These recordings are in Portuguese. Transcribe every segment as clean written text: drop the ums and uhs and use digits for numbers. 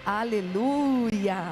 Aleluia!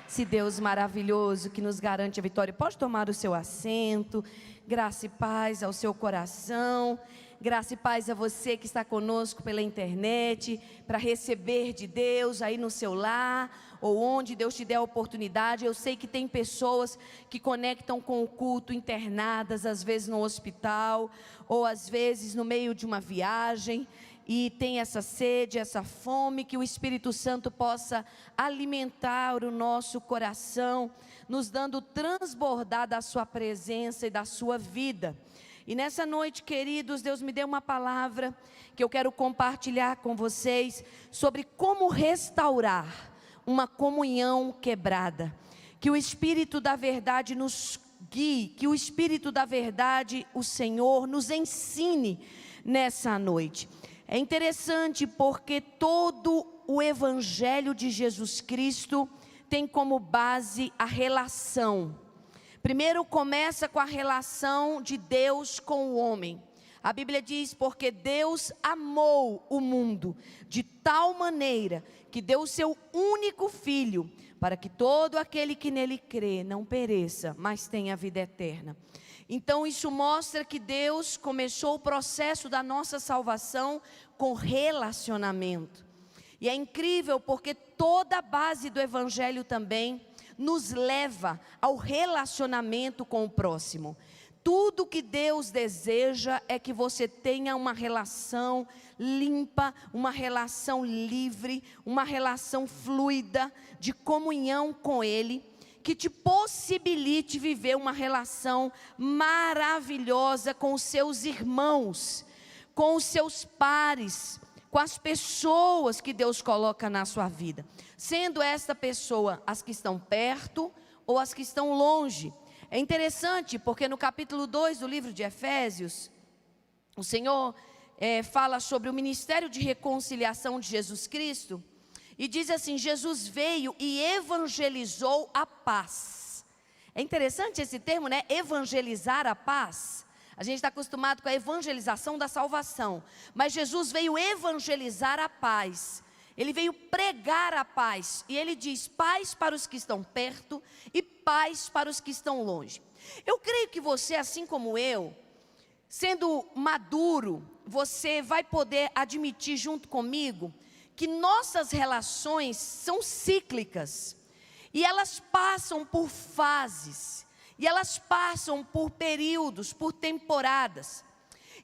Esse Deus maravilhoso que nos garante a vitória. Pode tomar o seu assento. Graça e paz ao seu coração. Graça e paz a você que está conosco pela internet, para receber de Deus aí no seu lar, ou onde Deus te der a oportunidade. Eu sei que tem pessoas que conectam com o culto internadas, às vezes no hospital, ou às vezes no meio de uma viagem, e tem essa sede, essa fome, que o Espírito Santo possa alimentar o nosso coração, nos dando transbordar da sua presença e da sua vida. E nessa noite, queridos, Deus me deu uma palavra que eu quero compartilhar com vocês sobre como restaurar uma comunhão quebrada. Que o Espírito da verdade nos guie, que o Espírito da verdade, o Senhor, nos ensine nessa noite. É interessante porque todo o Evangelho de Jesus Cristo tem como base a relação. Primeiro começa com a relação de Deus com o homem. A Bíblia diz: porque Deus amou o mundo de tal maneira que deu o seu único filho, para que todo aquele que nele crê não pereça, mas tenha vida eterna. Então isso mostra que Deus começou o processo da nossa salvação com relacionamento. E é incrível porque toda a base do Evangelho também nos leva ao relacionamento com o próximo. Tudo que Deus deseja é que você tenha uma relação limpa, uma relação livre, uma relação fluida de comunhão com Ele, que te possibilite viver uma relação maravilhosa com os seus irmãos, com os seus pares, com as pessoas que Deus coloca na sua vida, sendo esta pessoa as que estão perto ou as que estão longe. É interessante porque no capítulo 2 do livro de Efésios, o Senhor fala sobre o ministério de reconciliação de Jesus Cristo, e diz assim: Jesus veio e evangelizou a paz. É interessante esse termo, né? Evangelizar a paz. A gente está acostumado com a evangelização da salvação, mas Jesus veio evangelizar a paz. Ele veio pregar a paz, e ele diz: paz para os que estão perto e paz para os que estão longe. Eu creio que você, assim como eu, sendo maduro, você vai poder admitir junto comigo que nossas relações são cíclicas, e elas passam por fases, e elas passam por períodos, por temporadas.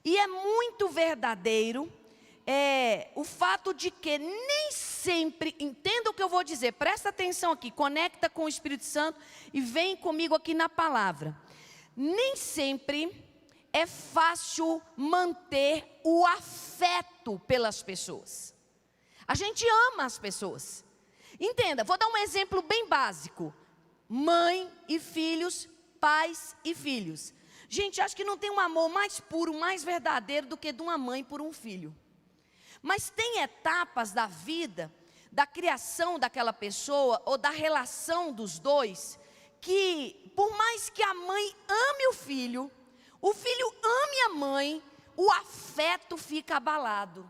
E é muito verdadeiro o fato de que nem sempre, entenda o que eu vou dizer, presta atenção aqui, conecta com o Espírito Santo e vem comigo aqui na palavra. Nem sempre é fácil manter o afeto pelas pessoas. A gente ama as pessoas. Entenda, vou dar um exemplo bem básico. Mãe e filhos, pais e filhos. Gente, acho que não tem um amor mais puro, mais verdadeiro do que de uma mãe por um filho. Mas tem etapas da vida, da criação daquela pessoa, ou da relação dos dois, que por mais que a mãe ame o filho ame a mãe, o afeto fica abalado.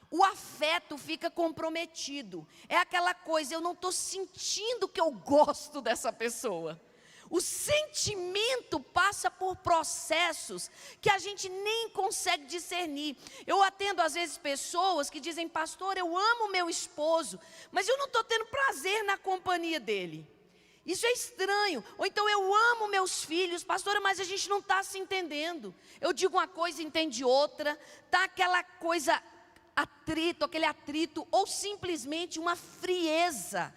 O afeto fica comprometido. É aquela coisa: eu não estou sentindo que eu gosto dessa pessoa. O sentimento passa por processos que a gente nem consegue discernir. Eu atendo às vezes pessoas que dizem: pastor, eu amo meu esposo, mas eu não estou tendo prazer na companhia dele. Isso é estranho. Ou então: eu amo meus filhos, pastora, mas a gente não está se entendendo. Eu digo uma coisa, entende outra. Está aquela coisa, aquele atrito, ou simplesmente uma frieza.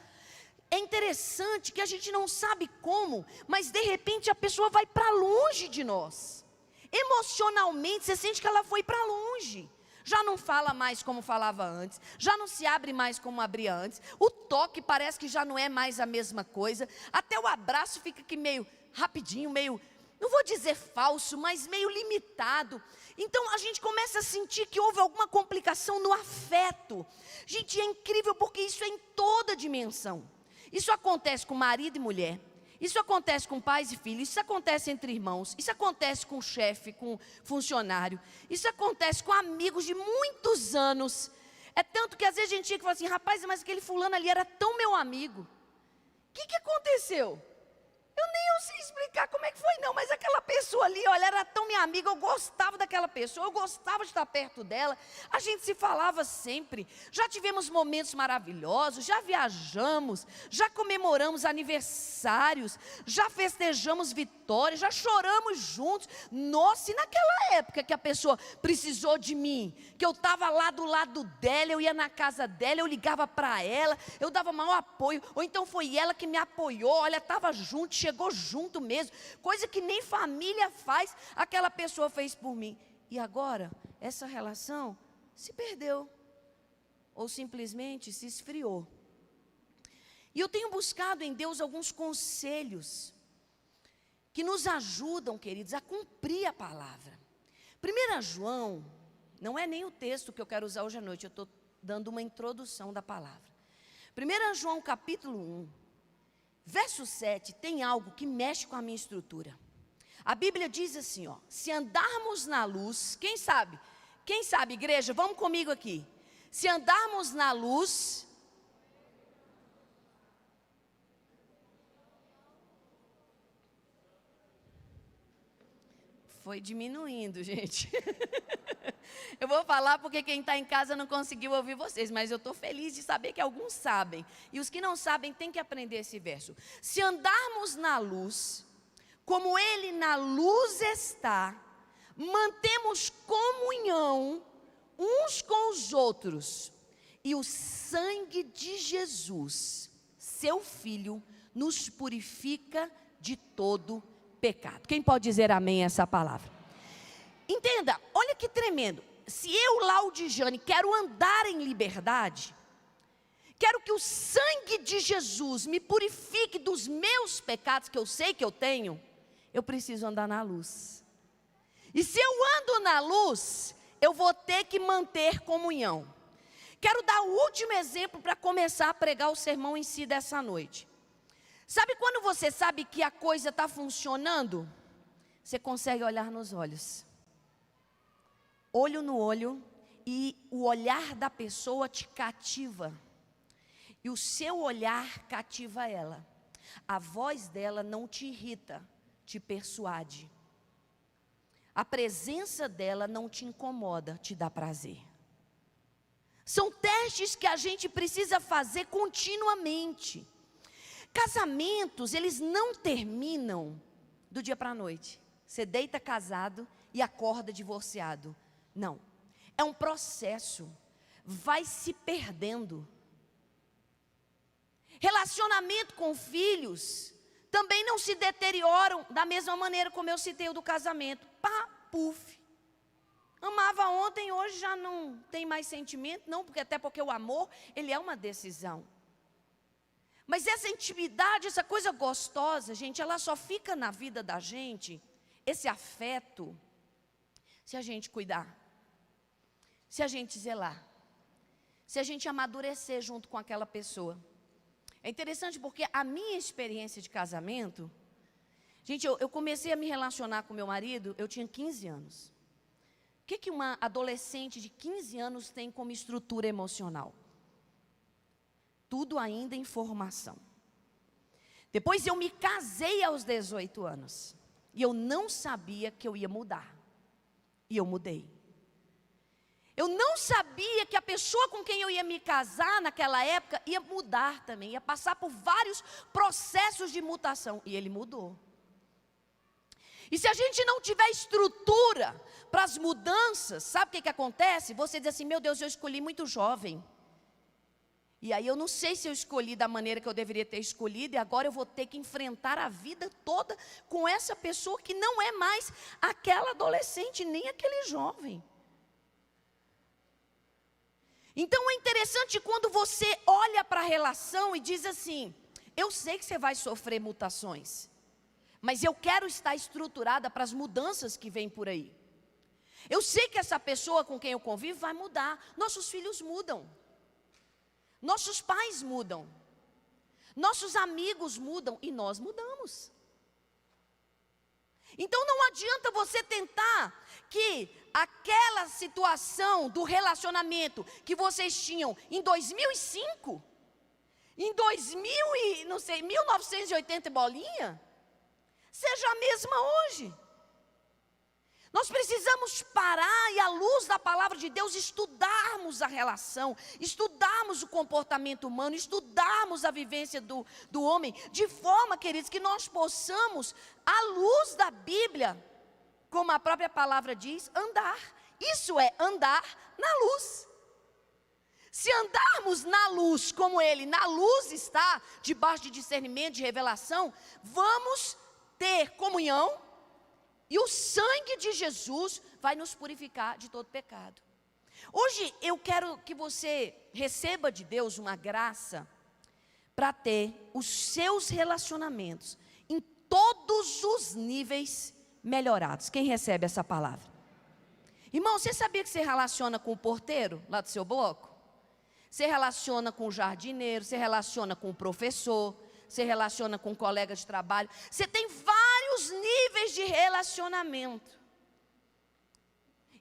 É interessante que a gente não sabe como, mas de repente a pessoa vai para longe de nós. Emocionalmente você sente que ela foi para longe. Já não fala mais como falava antes, já não se abre mais como abria antes. O toque parece que já não é mais a mesma coisa. Até o abraço fica aqui meio rapidinho, meio, não vou dizer falso, mas meio limitado. Então a gente começa a sentir que houve alguma complicação no afeto. Gente, é incrível porque isso é em toda dimensão. Isso acontece com marido e mulher, isso acontece com pais e filhos, isso acontece entre irmãos, isso acontece com chefe, com funcionário, isso acontece com amigos de muitos anos. É tanto que às vezes a gente tinha que falar assim, rapaz, mas aquele fulano ali era tão meu amigo. O que aconteceu? Eu nem sei explicar como é que foi não, mas aquela pessoa ali, olha, era tão minha amiga, eu gostava daquela pessoa, eu gostava de estar perto dela, a gente se falava sempre, já tivemos momentos maravilhosos, já viajamos, já comemoramos aniversários, já festejamos vitórias, já choramos juntos. Nossa, e naquela época que a pessoa precisou de mim, que eu estava lá do lado dela, eu ia na casa dela, eu ligava para ela, eu dava maior apoio, ou então foi ela que me apoiou, olha, estava junto, chegou junto mesmo, coisa que nem família faz, aquela pessoa fez por mim. E agora, essa relação se perdeu, ou simplesmente se esfriou. E eu tenho buscado em Deus alguns conselhos, que nos ajudam, queridos, a cumprir a palavra. 1 João, não é nem o texto que eu quero usar hoje à noite, eu estou dando uma introdução da palavra. 1 João capítulo 1, verso 7, tem algo que mexe com a minha estrutura. A Bíblia diz assim, ó, se andarmos na luz, quem sabe, igreja, vamos comigo aqui. Se andarmos na luz, foi diminuindo, gente. Eu vou falar porque quem está em casa não conseguiu ouvir vocês, mas eu estou feliz de saber que alguns sabem. E os que não sabem têm que aprender esse verso. Se andarmos na luz, como Ele na luz está, mantemos comunhão uns com os outros. E o sangue de Jesus, seu Filho, nos purifica de todo pecado. Quem pode dizer amém a essa palavra? Entenda, olha que tremendo. Se eu, Laudigiane, quero andar em liberdade, quero que o sangue de Jesus me purifique dos meus pecados, que eu sei que eu tenho, eu preciso andar na luz. E se eu ando na luz, eu vou ter que manter comunhão. Quero dar o último exemplo para começar a pregar o sermão em si dessa noite. Sabe quando você sabe que a coisa está funcionando? Você consegue olhar nos olhos. Olho no olho, e o olhar da pessoa te cativa. E o seu olhar cativa ela. A voz dela não te irrita, te persuade. A presença dela não te incomoda, te dá prazer. São testes que a gente precisa fazer continuamente. Casamentos, eles não terminam do dia para a noite. Você deita casado e acorda divorciado. Não, é um processo, vai se perdendo. Relacionamento com filhos também não se deterioram da mesma maneira como eu citei o do casamento. Pá, puf. Amava ontem, hoje já não tem mais sentimento, não, até porque o amor, ele é uma decisão. Mas essa intimidade, essa coisa gostosa, gente, ela só fica na vida da gente, esse afeto, se a gente cuidar, se a gente zelar, se a gente amadurecer junto com aquela pessoa. É interessante porque a minha experiência de casamento, gente, eu comecei a me relacionar com meu marido, eu tinha 15 anos. O que uma adolescente de 15 anos tem como estrutura emocional? Tudo ainda em formação. Depois eu me casei aos 18 anos. E eu não sabia que eu ia mudar. E eu mudei. Eu não sabia que a pessoa com quem eu ia me casar naquela época ia mudar também. Ia passar por vários processos de mutação. E ele mudou. E se a gente não tiver estrutura para as mudanças, sabe o que acontece? Você diz assim, meu Deus, eu escolhi muito jovem. E aí eu não sei se eu escolhi da maneira que eu deveria ter escolhido, e agora eu vou ter que enfrentar a vida toda com essa pessoa que não é mais aquela adolescente, nem aquele jovem. Então é interessante quando você olha para a relação e diz assim, eu sei que você vai sofrer mutações, mas eu quero estar estruturada para as mudanças que vêm por aí. Eu sei que essa pessoa com quem eu convivo vai mudar, nossos filhos mudam. Nossos pais mudam, nossos amigos mudam e nós mudamos. Então não adianta você tentar que aquela situação do relacionamento que vocês tinham em 2005, em 1980 bolinha, seja a mesma hoje. Nós precisamos parar e, à luz da palavra de Deus, estudarmos a relação, estudarmos o comportamento humano, estudarmos a vivência do homem, de forma, queridos, que nós possamos, à luz da Bíblia, como a própria palavra diz, andar. Isso é andar na luz. Se andarmos na luz, como Ele na luz está, debaixo de discernimento, de revelação, vamos ter comunhão, e o sangue de Jesus vai nos purificar de todo pecado. Hoje eu quero que você receba de Deus uma graça para ter os seus relacionamentos em todos os níveis melhorados. Quem recebe essa palavra? Irmão, você sabia que você relaciona com o porteiro lá do seu bloco? Você relaciona com o jardineiro, você relaciona com o professor, você relaciona com o colega de trabalho. Você tem vários níveis de relacionamento.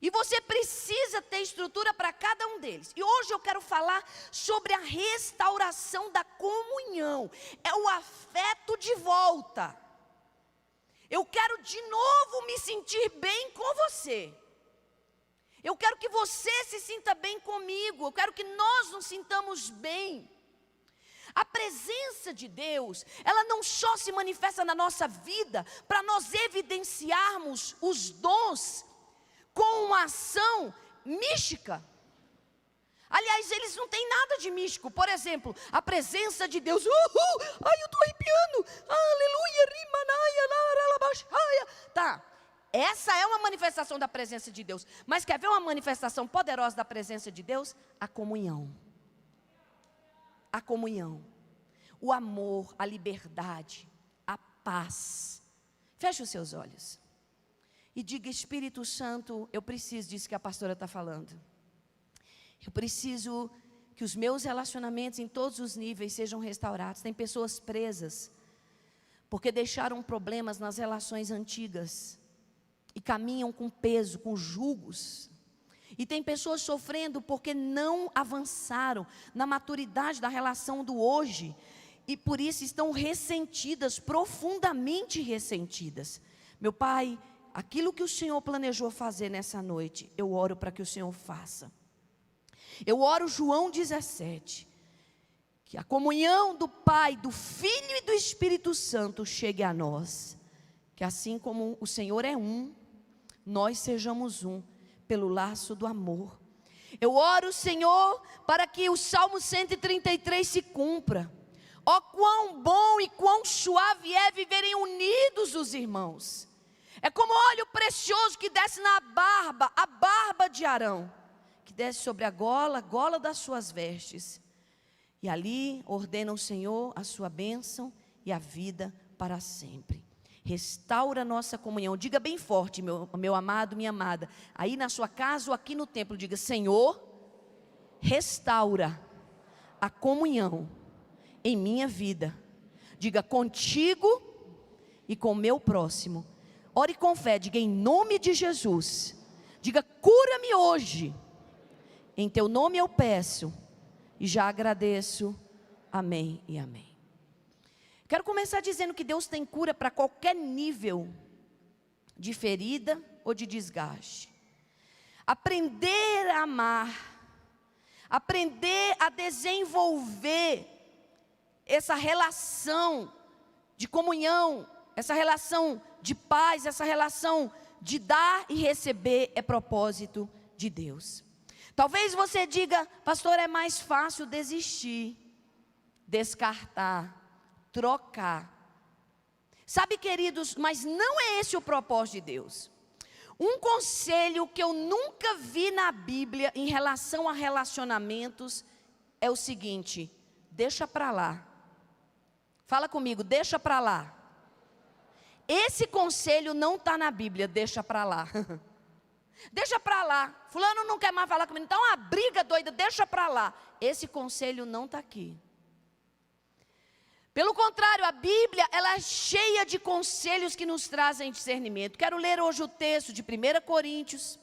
E você precisa ter estrutura para cada um deles. E hoje eu quero falar sobre a restauração da comunhão. É o afeto de volta. Eu quero de novo me sentir bem com você. Eu quero que você se sinta bem comigo. Eu quero que nós nos sintamos bem. A presença de Deus, ela não só se manifesta na nossa vida para nós evidenciarmos os dons com uma ação mística. Aliás, eles não têm nada de místico. Por exemplo, a presença de Deus. Ai, eu estou arrepiando. Aleluia, rimanaia, laralabaxaia. Tá, essa é uma manifestação da presença de Deus. Mas quer ver uma manifestação poderosa da presença de Deus? A comunhão. A comunhão, o amor, a liberdade, a paz. Feche os seus olhos e diga: Espírito Santo, eu preciso disso que a pastora está falando. Eu preciso que os meus relacionamentos em todos os níveis sejam restaurados. Tem pessoas presas porque deixaram problemas nas relações antigas e caminham com peso, com julgos. E tem pessoas sofrendo porque não avançaram na maturidade da relação do hoje. E por isso estão ressentidas, profundamente ressentidas. Meu Pai, aquilo que o Senhor planejou fazer nessa noite, eu oro para que o Senhor faça. Eu oro João 17. Que a comunhão do Pai, do Filho e do Espírito Santo chegue a nós. Que assim como o Senhor é um, nós sejamos um. Pelo laço do amor. Eu oro, Senhor, para que o Salmo 133 se cumpra. Ó, quão bom e quão suave é viverem unidos os irmãos. É como óleo precioso que desce na barba, a barba de Arão, que desce sobre a gola das suas vestes. E ali ordena o Senhor a sua bênção e a vida para sempre. Restaura a nossa comunhão. Diga bem forte, meu amado, minha amada. Aí na sua casa ou aqui no templo, diga: Senhor, restaura a comunhão em minha vida. Diga: contigo e com o meu próximo. Ore com fé, diga: em nome de Jesus. Diga: cura-me hoje. Em teu nome eu peço e já agradeço. Amém e amém. Quero começar dizendo que Deus tem cura para qualquer nível de ferida ou de desgaste. Aprender a amar, aprender a desenvolver essa relação de comunhão, essa relação de paz, essa relação de dar e receber é propósito de Deus. Talvez você diga: pastor, é mais fácil desistir, descartar, trocar. Sabe, queridos, mas não é esse o propósito de Deus. Um conselho que eu nunca vi na Bíblia em relação a relacionamentos é o seguinte: deixa para lá. Fala comigo, deixa para lá. Esse conselho não está na Bíblia, deixa para lá. Deixa para lá. Fulano não quer mais falar comigo, então uma briga doida, deixa para lá. Esse conselho não está aqui. Pelo contrário, a Bíblia, ela é cheia de conselhos que nos trazem discernimento. Quero ler hoje o texto de 2 Coríntios,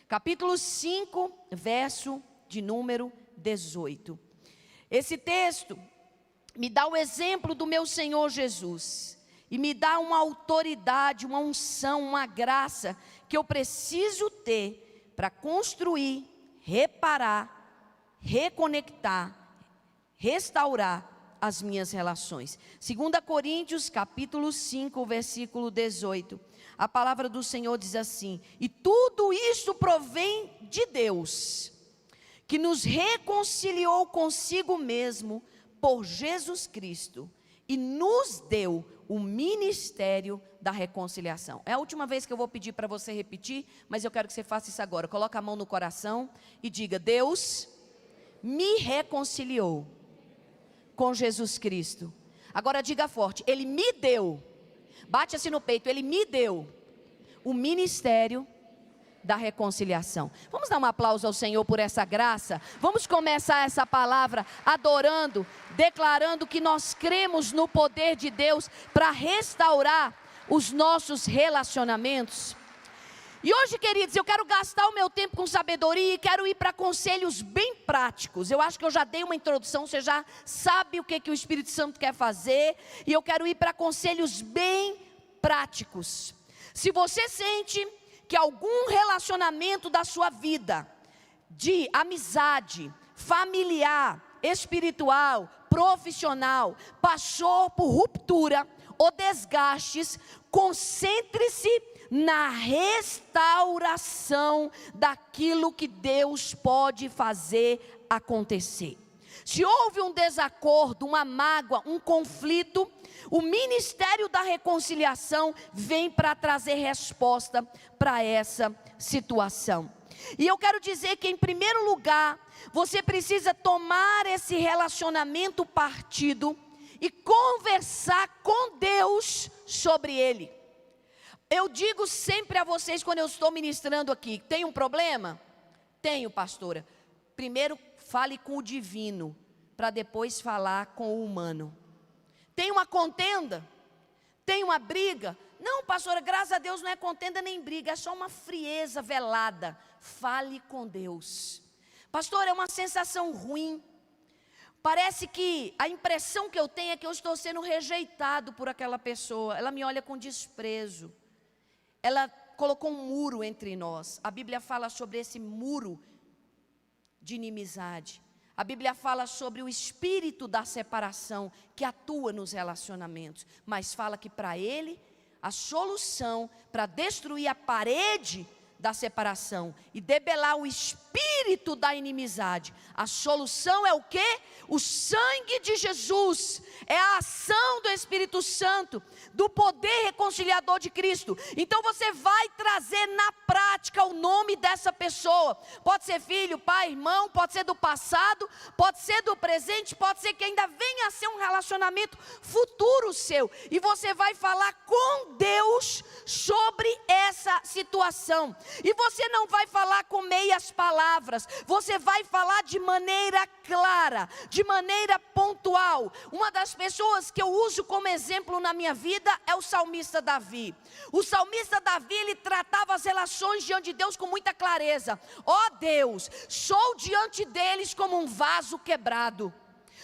capítulo 5, verso de número 18. Esse texto me dá o exemplo do meu Senhor Jesus. E me dá uma autoridade, uma unção, uma graça que eu preciso ter para construir, reparar, reconectar, restaurar as minhas relações. 2 Coríntios, capítulo 5, versículo 18. A palavra do Senhor diz assim: e tudo isto provém de Deus, que nos reconciliou consigo mesmo por Jesus Cristo e nos deu o ministério da reconciliação. É a última vez que eu vou pedir para você repetir, mas eu quero que você faça isso agora. Coloque a mão no coração e diga: Deus me reconciliou com Jesus Cristo. Agora diga forte: Ele me deu, bate assim no peito, Ele me deu o ministério da reconciliação. Vamos dar um aplauso ao Senhor por essa graça. Vamos começar essa palavra adorando, declarando que nós cremos no poder de Deus para restaurar os nossos relacionamentos. E hoje, queridos, eu quero gastar o meu tempo com sabedoria e quero ir para conselhos bem práticos. Eu acho que eu já dei uma introdução, você já sabe o que o Espírito Santo quer fazer. E eu quero ir para conselhos bem práticos. Se você sente que algum relacionamento da sua vida, de amizade, familiar, espiritual, profissional, passou por ruptura ou desgastes, concentre-se na restauração daquilo que Deus pode fazer acontecer. Se houve um desacordo, uma mágoa, um conflito, o ministério da reconciliação vem para trazer resposta para essa situação. E eu quero dizer que, em primeiro lugar, você precisa tomar esse relacionamento partido e conversar com Deus sobre ele. Eu digo sempre a vocês quando eu estou ministrando aqui: tem um problema? Tenho, pastora. Primeiro fale com o divino, para depois falar com o humano. Tem uma contenda? Tem uma briga? Não, pastora, graças a Deus não é contenda nem briga, é só uma frieza velada. Fale com Deus. Pastor, é uma sensação ruim. Parece que a impressão que eu tenho é que eu estou sendo rejeitado por aquela pessoa. Ela me olha com desprezo. Ela colocou um muro entre nós. A Bíblia fala sobre esse muro de inimizade. A Bíblia fala sobre o espírito da separação que atua nos relacionamentos, mas fala que para ele a solução para destruir a parede da separação e debelar o espírito da inimizade, a solução é o quê? O sangue de Jesus, é a ação do Espírito Santo, do poder reconciliador de Cristo. Então você vai trazer na prática o nome dessa pessoa. Pode ser filho, pai, irmão, pode ser do passado, pode ser do presente, pode ser que ainda venha a ser um relacionamento futuro seu. E você vai falar com Deus sobre essa situação. E você não vai falar com meias palavras, você vai falar de maneira clara, de maneira pontual. Uma das pessoas que eu uso como exemplo na minha vida é o salmista Davi. O salmista Davi, ele tratava as relações diante de Deus com muita clareza. Ó Deus, sou diante deles como um vaso quebrado,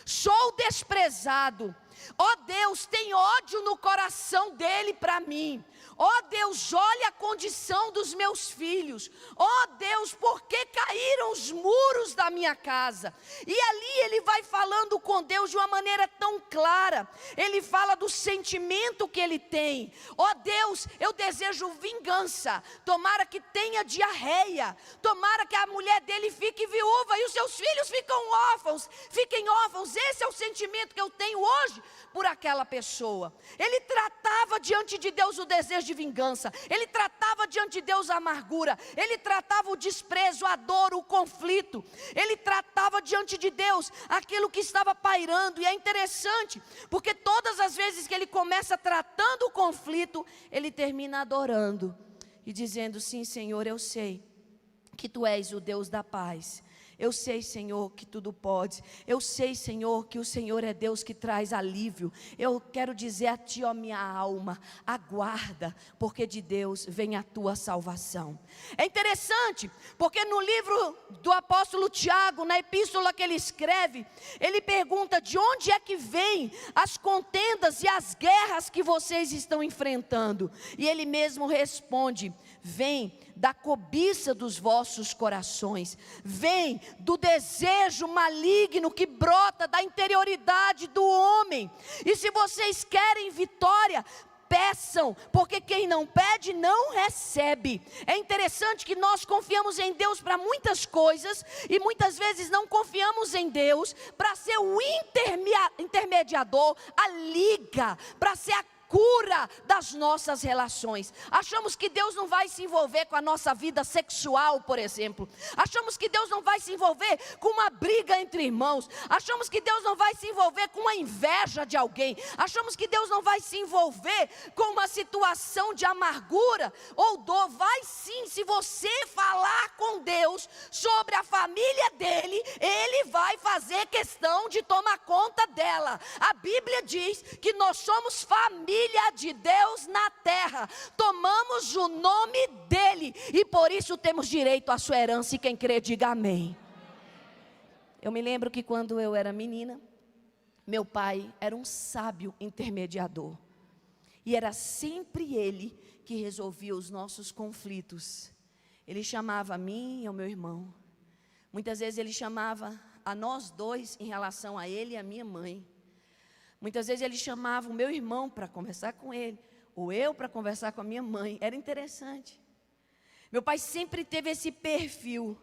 sou desprezado. Ó Deus, tem ódio no coração dele para mim. Ó Deus, olha a condição dos meus filhos. Ó Deus, por que caíram os muros da minha casa? E ali ele vai falando com Deus de uma maneira tão clara. Ele fala do sentimento que ele tem. Ó Deus, eu desejo vingança. Tomara que tenha diarreia. Tomara que a mulher dele fique viúva e os seus filhos fiquem órfãos. Esse é o sentimento que eu tenho hoje por aquela pessoa. Ele tratava diante de Deus o desejo de vingança, ele tratava diante de Deus a amargura, ele tratava o desprezo, a dor, o conflito, ele tratava diante de Deus aquilo que estava pairando. E é interessante, porque todas as vezes que ele começa tratando o conflito, ele termina adorando e dizendo: sim, Senhor, eu sei que Tu és o Deus da paz. Eu sei, Senhor, que tudo pode. Eu sei, Senhor, que o Senhor é Deus que traz alívio. Eu quero dizer a Ti, ó minha alma, aguarda, porque de Deus vem a tua salvação. É interessante, porque no livro do apóstolo Tiago, na epístola que ele escreve, ele pergunta: de onde é que vêm as contendas e as guerras que vocês estão enfrentando? E ele mesmo responde: vem da cobiça dos vossos corações, vem do desejo maligno que brota da interioridade do homem. E se vocês querem vitória, peçam, porque quem não pede não recebe. É interessante que nós confiamos em Deus para muitas coisas e muitas vezes não confiamos em Deus para ser o intermediador, a liga, para ser a cura das nossas relações. Achamos que Deus não vai se envolver com a nossa vida sexual, por exemplo. Achamos que Deus não vai se envolver com uma briga entre irmãos. Achamos que Deus não vai se envolver com a inveja de alguém. Achamos que Deus não vai se envolver com uma situação de amargura ou dor. Vai sim, se você falar com Deus sobre a família dele, Ele vai fazer questão de tomar conta dela. A Bíblia diz que nós somos família de Deus na terra, tomamos o nome dEle, e por isso temos direito à sua herança, e quem crê diga amém. Eu me lembro que quando eu era menina, meu pai era um sábio intermediador, e era sempre ele que resolvia os nossos conflitos. Ele chamava a mim e ao meu irmão, muitas vezes ele chamava a nós dois em relação a ele e a minha mãe. Muitas vezes ele chamava o meu irmão para conversar com ele, ou eu para conversar com a minha mãe. Era interessante. Meu pai sempre teve esse perfil.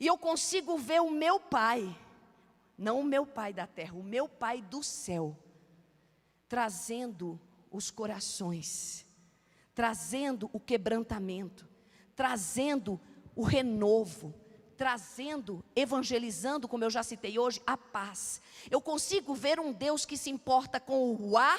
E eu consigo ver o meu pai, não o meu pai da terra, o meu pai do céu, trazendo os corações, trazendo o quebrantamento, trazendo o renovo, trazendo, evangelizando, como eu já citei hoje, a paz. Eu consigo ver um Deus que se importa com o A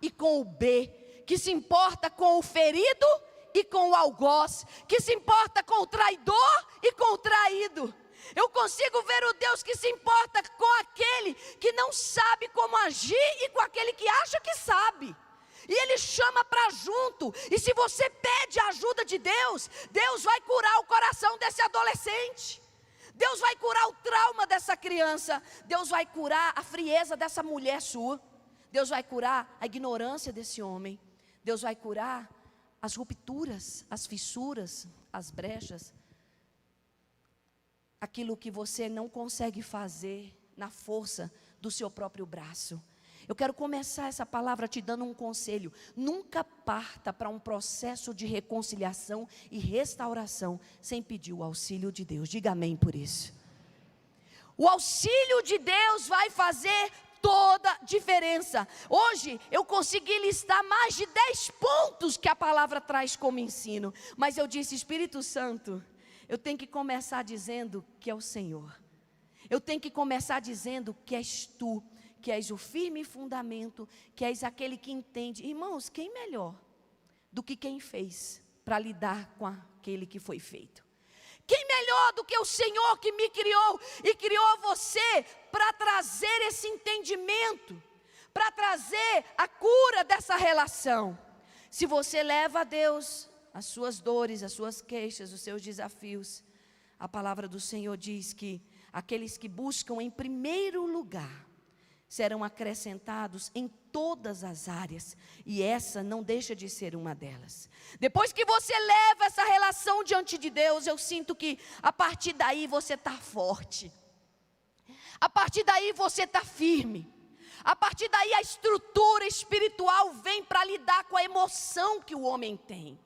e com o B, que se importa com o ferido e com o algoz, que se importa com o traidor e com o traído. Eu consigo ver o Deus que se importa com aquele que não sabe como agir e com aquele que acha que sabe. E Ele chama para junto. E se você pede a ajuda de Deus, Deus vai curar o coração desse adolescente. Deus vai curar o trauma dessa criança. Deus vai curar a frieza dessa mulher sua. Deus vai curar a ignorância desse homem. Deus vai curar as rupturas, as fissuras, as brechas. Aquilo que você não consegue fazer na força do seu próprio braço. Eu quero começar essa palavra te dando um conselho. Nunca parta para um processo de reconciliação e restauração sem pedir o auxílio de Deus. Diga amém por isso. O auxílio de Deus vai fazer toda diferença. Hoje eu consegui listar mais de 10 pontos que a palavra traz como ensino. Mas eu disse: Espírito Santo, eu tenho que começar dizendo que é o Senhor. Eu tenho que começar dizendo que és Tu, que és o firme fundamento, que és aquele que entende. Irmãos, quem melhor do que quem fez para lidar com aquele que foi feito? Quem melhor do que o Senhor que me criou e criou você para trazer esse entendimento, para trazer a cura dessa relação? Se você leva a Deus as suas dores, as suas queixas, os seus desafios, a palavra do Senhor diz que aqueles que buscam em primeiro lugar serão acrescentados em todas as áreas, e essa não deixa de ser uma delas. Depois que você leva essa relação diante de Deus, eu sinto que a partir daí você está forte, a partir daí você está firme, a partir daí a estrutura espiritual vem para lidar com a emoção que o homem tem.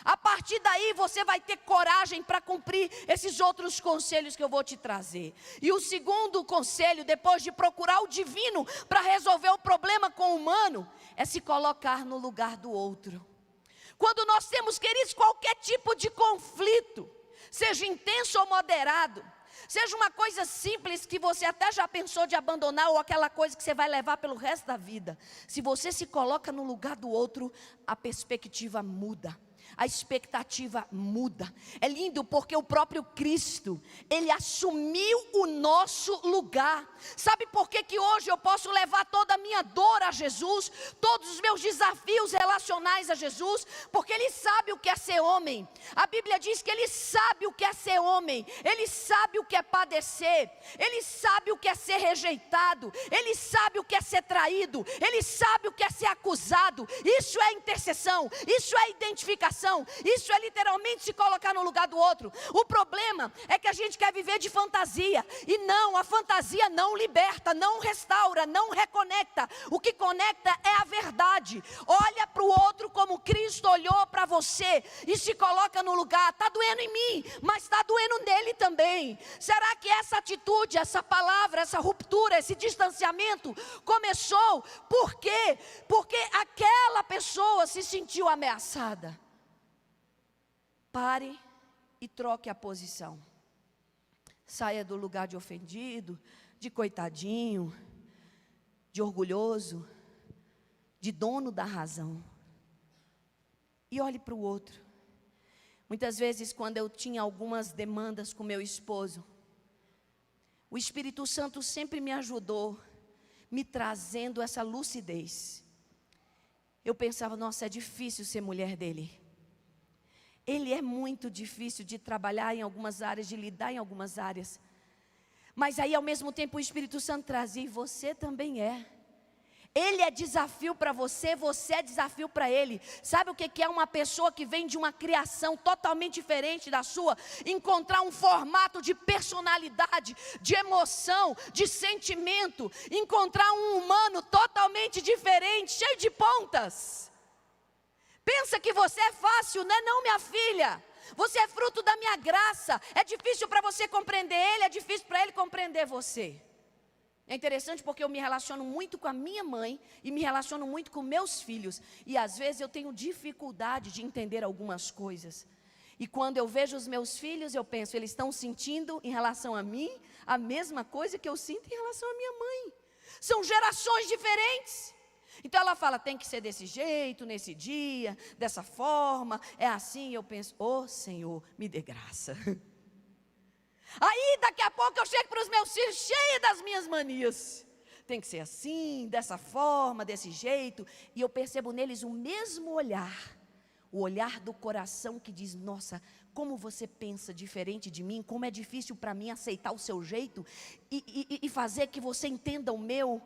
A partir daí você vai ter coragem para cumprir esses outros conselhos que eu vou te trazer. E o segundo conselho, depois de procurar o divino para resolver o problema com o humano, é se colocar no lugar do outro. Quando nós temos, queridos, qualquer tipo de conflito, seja intenso ou moderado, seja uma coisa simples que você até já pensou de abandonar, ou aquela coisa que você vai levar pelo resto da vida, se você se coloca no lugar do outro, a perspectiva muda. a expectativa muda. É lindo porque o próprio Cristo, Ele assumiu o nosso lugar. Sabe por que que hoje eu posso levar toda a minha dor a Jesus, todos os meus desafios relacionais a Jesus? Porque Ele sabe o que é ser homem. A Bíblia diz que Ele sabe o que é ser homem, Ele sabe o que é padecer, Ele sabe o que é ser rejeitado, Ele sabe o que é ser traído, Ele sabe o que é ser acusado. Isso é intercessão, isso é identificação, isso é literalmente se colocar no lugar do outro. O problema é que a gente quer viver de fantasia, e não, a fantasia não liberta, não restaura, não reconecta. O que conecta é a verdade. Olha para o outro como Cristo olhou para você e se coloca no lugar. Está doendo em mim, mas está doendo nele também. Será que essa atitude, essa palavra, essa ruptura, esse distanciamento começou por quê? Porque aquela pessoa se sentiu ameaçada. Pare e troque a posição. Saia do lugar de ofendido, de coitadinho, de orgulhoso, de dono da razão. E olhe para o outro. Muitas vezes, quando eu tinha algumas demandas com meu esposo, o Espírito Santo sempre me ajudou, me trazendo essa lucidez. Eu pensava, nossa, é difícil ser mulher dele. Ele é muito difícil de trabalhar em algumas áreas, de lidar em algumas áreas. Mas aí ao mesmo tempo o Espírito Santo trazia, e você também é. Ele é desafio para você, você é desafio para ele. Sabe o que é uma pessoa que vem de uma criação totalmente diferente da sua? Encontrar um formato de personalidade, de emoção, de sentimento. Encontrar um humano totalmente diferente, cheio de pontas. Pensa que você é fácil, né? Não, minha filha. Você é fruto da minha graça. É difícil para você compreender ele, é difícil para ele compreender você. É interessante porque eu me relaciono muito com a minha mãe e me relaciono muito com meus filhos. E às vezes eu tenho dificuldade de entender algumas coisas. E quando eu vejo os meus filhos, eu penso, eles estão sentindo em relação a mim a mesma coisa que eu sinto em relação à minha mãe. São gerações diferentes. Então ela fala, tem que ser desse jeito, nesse dia, dessa forma, é assim. Eu penso, Senhor, me dê graça. Aí daqui a pouco eu chego para os meus filhos cheia das minhas manias. Tem que ser assim, dessa forma, desse jeito. E eu percebo neles o mesmo olhar. O olhar do coração que diz, nossa, como você pensa diferente de mim, como é difícil para mim aceitar o seu jeito e fazer que você entenda o meu.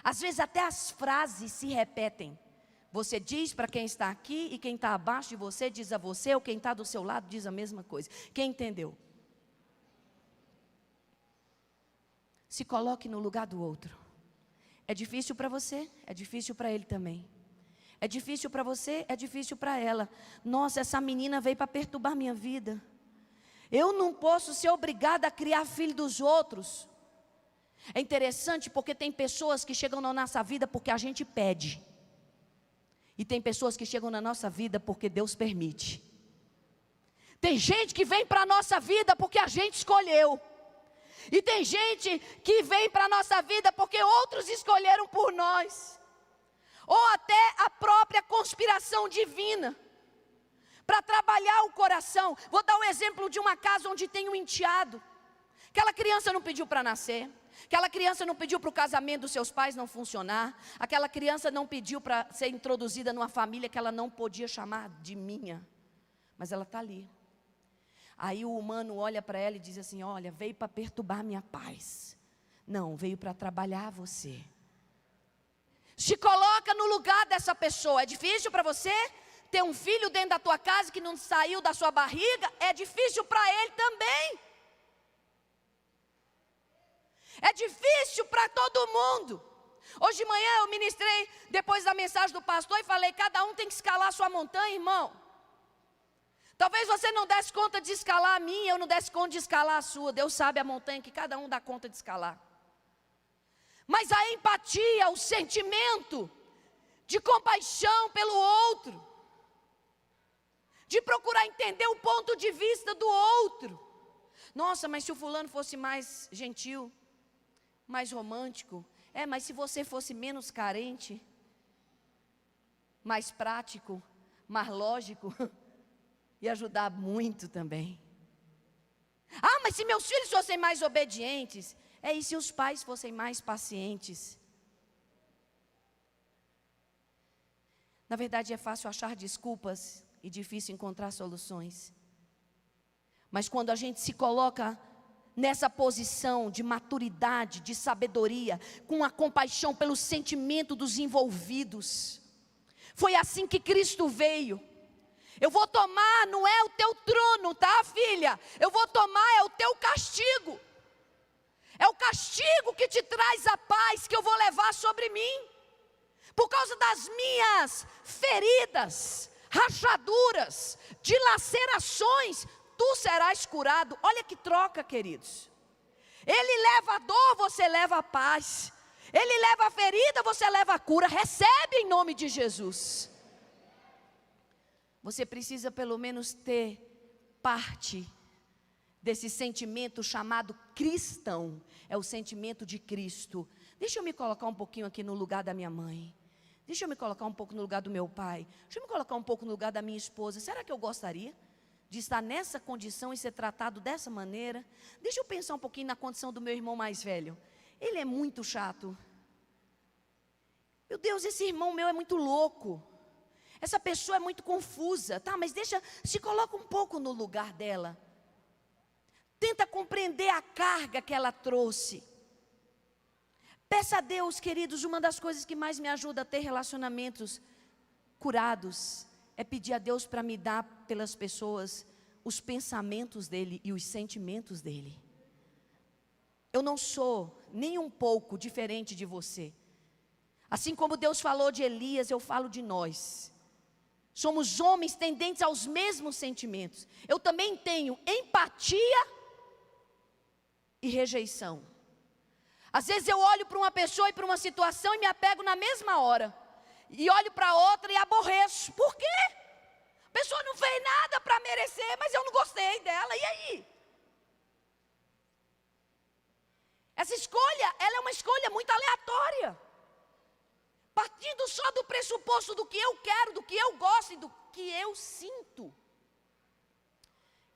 Às vezes até as frases se repetem. Você diz para quem está aqui e quem está abaixo de você diz a você, ou quem está do seu lado diz a mesma coisa. Quem entendeu? Se coloque no lugar do outro. É difícil para você, é difícil para ele também. É difícil para você, é difícil para ela. Nossa, essa menina veio para perturbar minha vida. Eu não posso ser obrigada a criar filho dos outros. É interessante porque tem pessoas que chegam na nossa vida porque a gente pede. E tem pessoas que chegam na nossa vida porque Deus permite. Tem gente que vem para a nossa vida porque a gente escolheu. E tem gente que vem para a nossa vida porque outros escolheram por nós. Ou até a própria conspiração divina. Para trabalhar o coração. Vou dar o exemplo de uma casa onde tem um enteado. Aquela criança não pediu para nascer. Aquela criança não pediu para o casamento dos seus pais não funcionar. Aquela criança não pediu para ser introduzida numa família que ela não podia chamar de minha. Mas ela está ali. Aí o humano olha para ela e diz assim, olha, veio para perturbar minha paz. Não, veio para trabalhar você. Se coloca no lugar dessa pessoa. É difícil para você ter um filho dentro da tua casa que não saiu da sua barriga? É difícil para ele também. É difícil para todo mundo. Hoje de manhã eu ministrei, depois da mensagem do pastor, e falei, cada um tem que escalar a sua montanha, irmão. Talvez você não desse conta de escalar a minha, eu não desse conta de escalar a sua. Deus sabe a montanha que cada um dá conta de escalar. Mas a empatia, o sentimento de compaixão pelo outro, de procurar entender o ponto de vista do outro. Nossa, mas se o fulano fosse mais gentil, mais romântico, mas se você fosse menos carente, mais prático, mais lógico, ia ajudar muito também. Ah, mas se meus filhos fossem mais obedientes, e se os pais fossem mais pacientes? Na verdade é fácil achar desculpas e difícil encontrar soluções. Mas quando a gente se coloca nessa posição de maturidade, de sabedoria, com a compaixão pelo sentimento dos envolvidos, foi assim que Cristo veio. Eu vou tomar, não é o teu trono, tá, filha? Eu vou tomar, é o teu castigo. É o castigo que te traz a paz que eu vou levar sobre mim. Por causa das minhas feridas, rachaduras, dilacerações, tu serás curado. Olha que troca, queridos. Ele leva a dor, você leva a paz. Ele leva a ferida, você leva a cura. Recebe em nome de Jesus. Você precisa pelo menos ter parte desse sentimento chamado cristão. É o sentimento de Cristo. Deixa eu me colocar um pouquinho aqui no lugar da minha mãe. Deixa eu me colocar um pouco no lugar do meu pai. Deixa eu me colocar um pouco no lugar da minha esposa. Será que eu gostaria de estar nessa condição e ser tratado dessa maneira? Deixa eu pensar um pouquinho na condição do meu irmão mais velho. Ele é muito chato. Meu Deus, esse irmão meu é muito louco. Essa pessoa é muito confusa. Tá, mas se coloca um pouco no lugar dela. Tenta compreender a carga que ela trouxe. Peça a Deus, queridos, uma das coisas que mais me ajuda a ter relacionamentos curados é pedir a Deus para me dar pelas pessoas os pensamentos dele e os sentimentos dele. Eu não sou nem um pouco diferente de você. Assim como Deus falou de Elias, eu falo de nós. Somos homens tendentes aos mesmos sentimentos. Eu também tenho empatia e rejeição. Às vezes eu olho para uma pessoa e para uma situação e me apego na mesma hora. E olho para outra e aborreço. Por quê? A pessoa não fez nada para merecer, mas eu não gostei dela. E aí? Essa escolha, ela é uma escolha muito aleatória. Partindo só do pressuposto do que eu quero, do que eu gosto e do que eu sinto.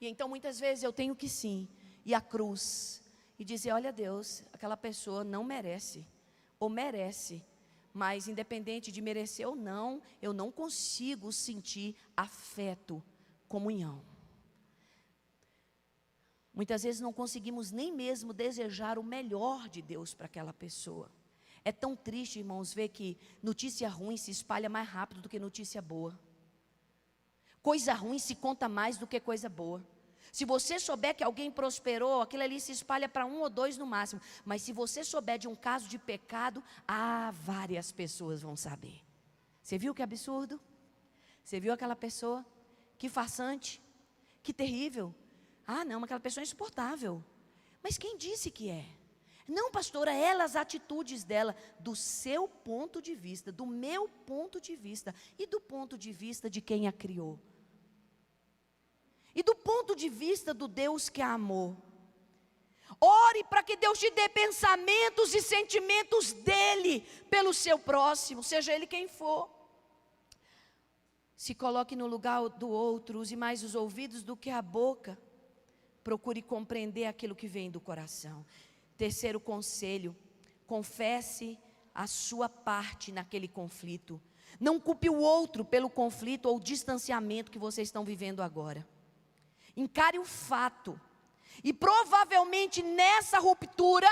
E então muitas vezes eu tenho que sim ir à cruz e dizer, olha Deus, aquela pessoa não merece, ou merece, mas independente de merecer ou não, eu não consigo sentir afeto, comunhão. Muitas vezes não conseguimos nem mesmo desejar o melhor de Deus para aquela pessoa. É tão triste, irmãos, ver que notícia ruim se espalha mais rápido do que notícia boa. Coisa ruim se conta mais do que coisa boa. Se você souber que alguém prosperou, aquilo ali se espalha para 1 ou 2 no máximo. Mas se você souber de um caso de pecado, várias pessoas vão saber. Você viu que absurdo? Você viu aquela pessoa? Que farsante? Que terrível? Não, mas aquela pessoa é insuportável. Mas quem disse que é? Não, pastora, as atitudes dela, do seu ponto de vista, do meu ponto de vista e do ponto de vista de quem a criou. E do ponto de vista do Deus que a amou. Ore para que Deus te dê pensamentos e sentimentos dele pelo seu próximo, seja ele quem for. Se coloque no lugar do outro, use mais os ouvidos do que a boca. Procure compreender aquilo que vem do coração. Terceiro conselho, confesse a sua parte naquele conflito. Não culpe o outro pelo conflito ou distanciamento que vocês estão vivendo agora. Encare o fato. E provavelmente nessa ruptura,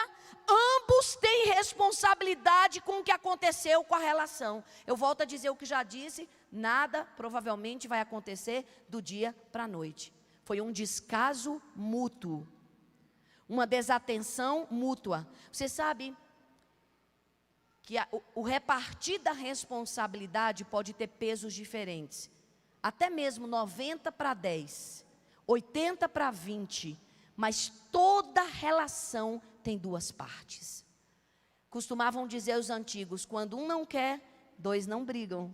ambos têm responsabilidade com o que aconteceu com a relação. Eu volto a dizer o que já disse, nada provavelmente vai acontecer do dia para a noite. Foi um descaso mútuo. Uma desatenção mútua. Você sabe que o repartir da responsabilidade pode ter pesos diferentes. Até mesmo 90-10, 80-20. Mas toda relação tem 2 partes. Costumavam dizer os antigos, quando um não quer, 2 não brigam.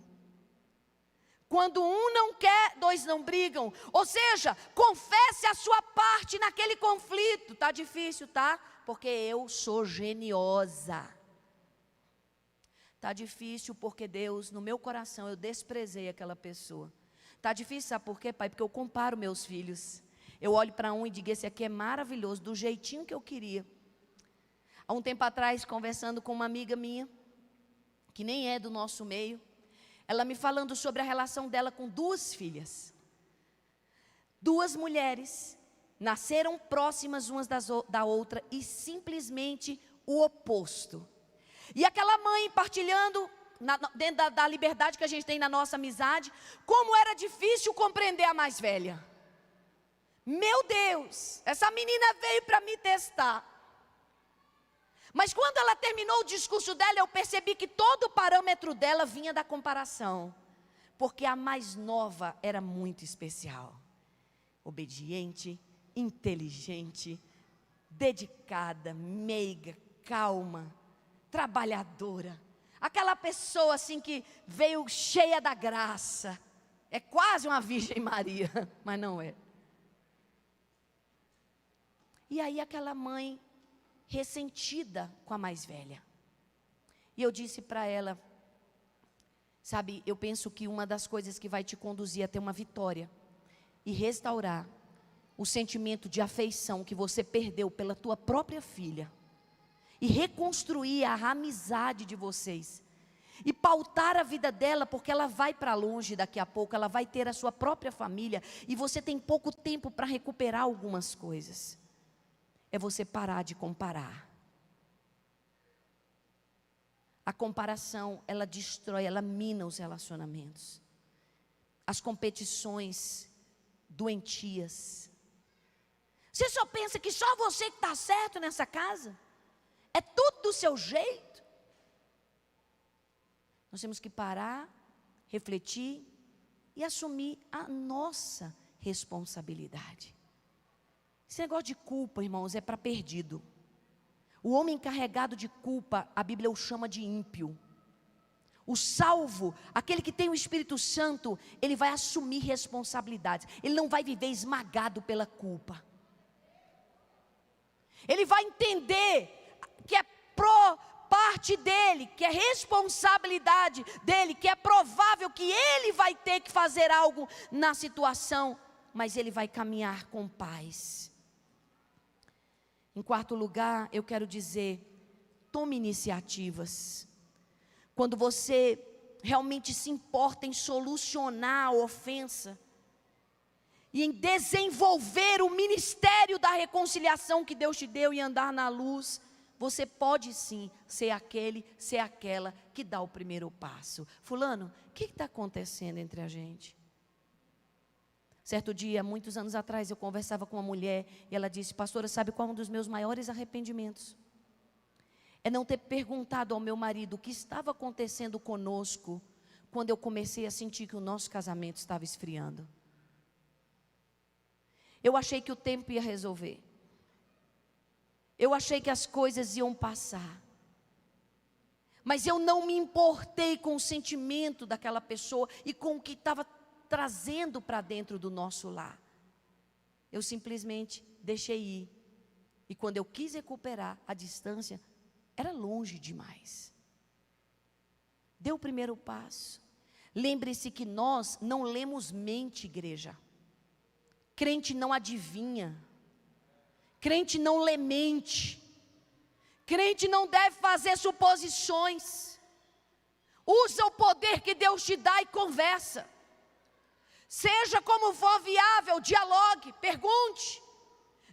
Quando um não quer, 2 não brigam. Ou seja, confesse a sua parte naquele conflito. Tá difícil, tá? Porque eu sou geniosa. Tá difícil porque Deus, no meu coração, eu desprezei aquela pessoa. Tá difícil, sabe por quê, pai? Porque eu comparo meus filhos. Eu olho para um e digo, esse aqui é maravilhoso, do jeitinho que eu queria. Há um tempo atrás, conversando com uma amiga minha, que nem é do nosso meio, ela me falando sobre a relação dela com duas filhas. Duas mulheres, nasceram próximas umas da outra e simplesmente o oposto. E aquela mãe partilhando, dentro da liberdade que a gente tem na nossa amizade, como era difícil compreender a mais velha. Meu Deus, essa menina veio para me testar. Mas quando ela terminou o discurso dela, eu percebi que todo o parâmetro dela vinha da comparação. Porque a mais nova era muito especial. Obediente, inteligente, dedicada, meiga, calma, trabalhadora. Aquela pessoa assim que veio cheia da graça. É quase uma Virgem Maria, mas não é. E aí aquela mãe ressentida com a mais velha. E eu disse para ela, sabe, eu penso que uma das coisas que vai te conduzir a ter uma vitória e restaurar o sentimento de afeição que você perdeu pela tua própria filha, e reconstruir a amizade de vocês, e pautar a vida dela, porque ela vai para longe daqui a pouco, ela vai ter a sua própria família, e você tem pouco tempo para recuperar algumas coisas. É você parar de comparar. A comparação, ela destrói, ela mina os relacionamentos. As competições doentias. Você só pensa que só você que está certo nessa casa? É tudo do seu jeito? Nós temos que parar, refletir e assumir a nossa responsabilidade. Esse negócio de culpa, irmãos, é para perdido. O homem carregado de culpa, a Bíblia o chama de ímpio. O salvo, aquele que tem o Espírito Santo, ele vai assumir responsabilidades. Ele não vai viver esmagado pela culpa. Ele vai entender que é parte dele, que é responsabilidade dele, que é provável que ele vai ter que fazer algo na situação, mas ele vai caminhar com paz. Em quarto lugar, eu quero dizer, tome iniciativas. Quando você realmente se importa em solucionar a ofensa, e em desenvolver o ministério da reconciliação que Deus te deu e andar na luz, você pode sim ser aquele, ser aquela que dá o primeiro passo. Fulano, o que está acontecendo entre a gente? Certo dia, muitos anos atrás, eu conversava com uma mulher e ela disse, pastora, sabe qual é um dos meus maiores arrependimentos? É não ter perguntado ao meu marido o que estava acontecendo conosco quando eu comecei a sentir que o nosso casamento estava esfriando. Eu achei que o tempo ia resolver. Eu achei que as coisas iam passar. Mas eu não me importei com o sentimento daquela pessoa e com o que estava trazendo para dentro do nosso lar. Eu simplesmente deixei ir. E quando eu quis recuperar a distância, era longe demais. Deu o primeiro passo. Lembre-se que nós não lemos mente, igreja. Crente não adivinha. Crente não lê mente. Crente não deve fazer suposições. Usa o poder que Deus te dá e conversa. Seja como for viável, dialogue, pergunte.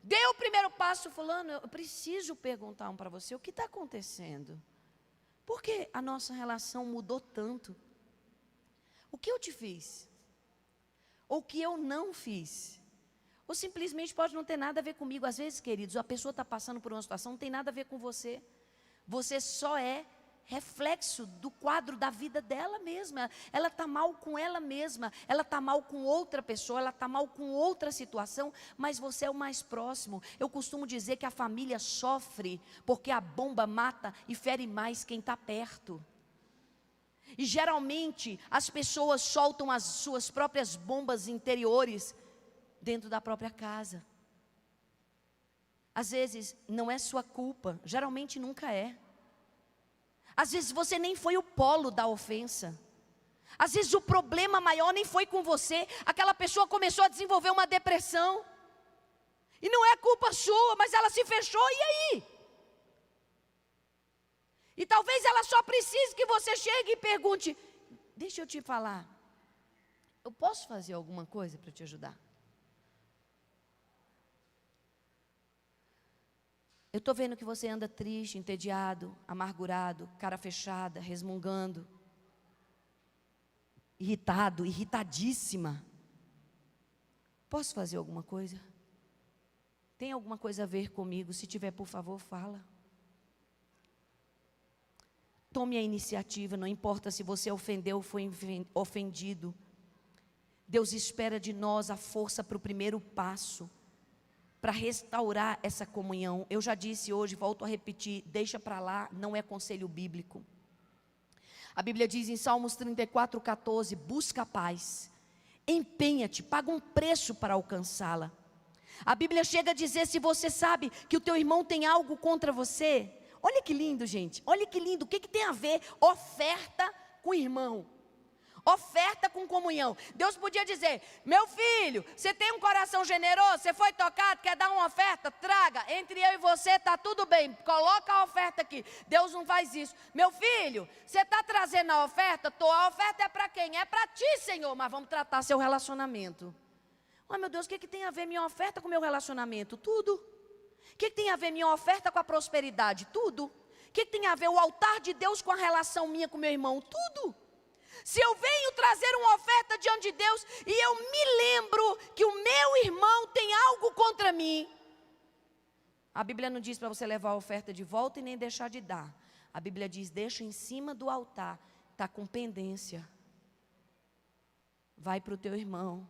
Dê o primeiro passo, fulano, eu preciso perguntar para você, o que está acontecendo? Por que a nossa relação mudou tanto? O que eu te fiz? Ou o que eu não fiz? Ou simplesmente pode não ter nada a ver comigo. Às vezes, queridos, a pessoa está passando por uma situação, não tem nada a ver com você. Você só é reflexo do quadro da vida dela mesma. Ela está mal com ela mesma, ela está mal com outra pessoa, ela está mal com outra situação, mas você é o mais próximo. Eu costumo dizer que a família sofre porque a bomba mata e fere mais quem está perto. E geralmente as pessoas soltam as suas próprias bombas interiores dentro da própria casa. Às vezes não é sua culpa, geralmente nunca é. Às vezes você nem foi o polo da ofensa. Às vezes o problema maior nem foi com você, aquela pessoa começou a desenvolver uma depressão. E não é culpa sua, mas ela se fechou, e aí? E talvez ela só precise que você chegue e pergunte: deixa eu te falar, eu posso fazer alguma coisa para te ajudar? Eu estou vendo que você anda triste, entediado, amargurado, cara fechada, resmungando, irritado, irritadíssima. Posso fazer alguma coisa? Tem alguma coisa a ver comigo? Se tiver, por favor, fala. Tome a iniciativa, não importa se você ofendeu ou foi ofendido. Deus espera de nós a força para o primeiro passo, para restaurar essa comunhão. Eu já disse hoje, volto a repetir, deixa para lá, não é conselho bíblico. A Bíblia diz em Salmos 34:14, busca a paz, empenha-te, paga um preço para alcançá-la. A Bíblia chega a dizer, se você sabe que o teu irmão tem algo contra você, olha que lindo, gente, olha que lindo, o que tem a ver oferta com irmão? Oferta com comunhão. Deus podia dizer: meu filho, você tem um coração generoso, você foi tocado, quer dar uma oferta? Traga, entre eu e você está tudo bem, coloca a oferta aqui. Deus não faz isso. Meu filho, você está trazendo a oferta? A oferta é para quem? É para ti, Senhor, mas vamos tratar seu relacionamento. Oh, meu Deus, o que tem a ver minha oferta com meu relacionamento? Tudo. O que tem a ver minha oferta com a prosperidade? Tudo. O que tem a ver o altar de Deus com a relação minha com meu irmão? Tudo. Se eu venho trazer uma oferta diante de Deus e eu me lembro que o meu irmão tem algo contra mim, a Bíblia não diz para você levar a oferta de volta e nem deixar de dar. A Bíblia diz: deixa em cima do altar, está com pendência. Vai para o teu irmão.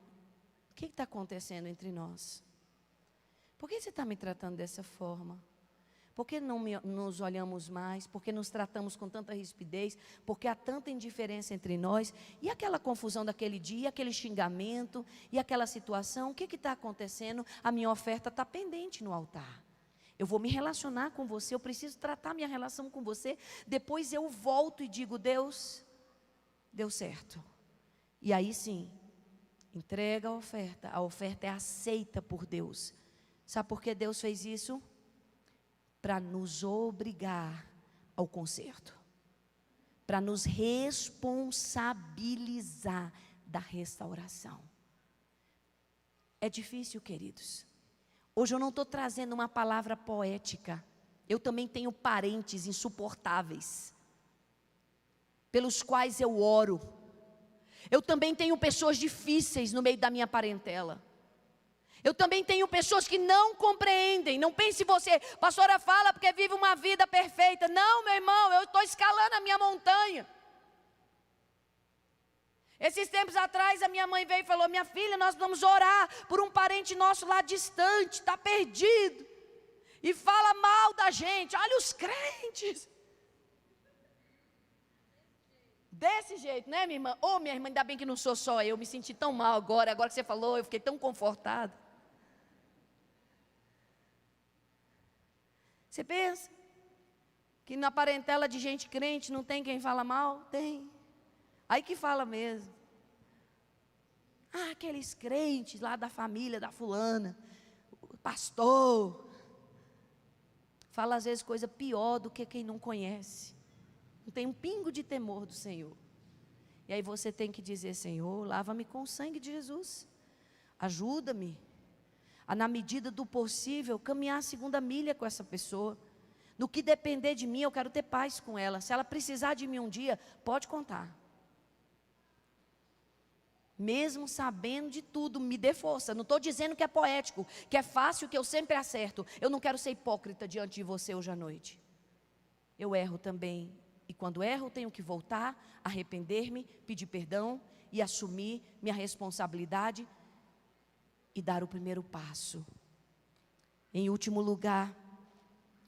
O que está acontecendo entre nós? Por que você está me tratando dessa forma? Por que não nos olhamos mais? Por que nos tratamos com tanta rispidez? Por que há tanta indiferença entre nós? E aquela confusão daquele dia, aquele xingamento, e aquela situação, o que está acontecendo? A minha oferta está pendente no altar. Eu vou me relacionar com você, eu preciso tratar minha relação com você. Depois eu volto e digo: Deus, deu certo. E aí sim, entrega a oferta é aceita por Deus. Sabe por que Deus fez isso? Para nos obrigar ao conserto, para nos responsabilizar da restauração. É difícil, queridos. Hoje eu não estou trazendo uma palavra poética. Eu também tenho parentes insuportáveis, pelos quais eu oro. Eu também tenho pessoas difíceis no meio da minha parentela. Eu também tenho pessoas que não compreendem. Não pense você: pastora, fala porque vive uma vida perfeita. Não, meu irmão, eu estou escalando a minha montanha. Esses tempos atrás a minha mãe veio e falou: minha filha, nós vamos orar por um parente nosso lá distante, está perdido, e fala mal da gente. Olha os crentes. Desse jeito, né, minha irmã? Minha irmã, ainda bem que não sou só eu. Me senti tão mal agora que você falou, eu fiquei tão confortada. Você pensa que na parentela de gente crente não tem quem fala mal? Tem. Aí que fala mesmo. Aqueles crentes lá da família da fulana, o pastor, fala às vezes coisa pior do que quem não conhece. Não tem um pingo de temor do Senhor. E aí você tem que dizer: Senhor, lava-me com o sangue de Jesus. Ajuda-me a, na medida do possível, caminhar a segunda milha com essa pessoa. No que depender de mim, eu quero ter paz com ela. Se ela precisar de mim um dia, pode contar. Mesmo sabendo de tudo, me dê força. Não estou dizendo que é poético, que é fácil, que eu sempre acerto. Eu não quero ser hipócrita diante de você hoje à noite. Eu erro também. E quando erro, tenho que voltar, arrepender-me, pedir perdão e assumir minha responsabilidade e dar o primeiro passo. Em último lugar,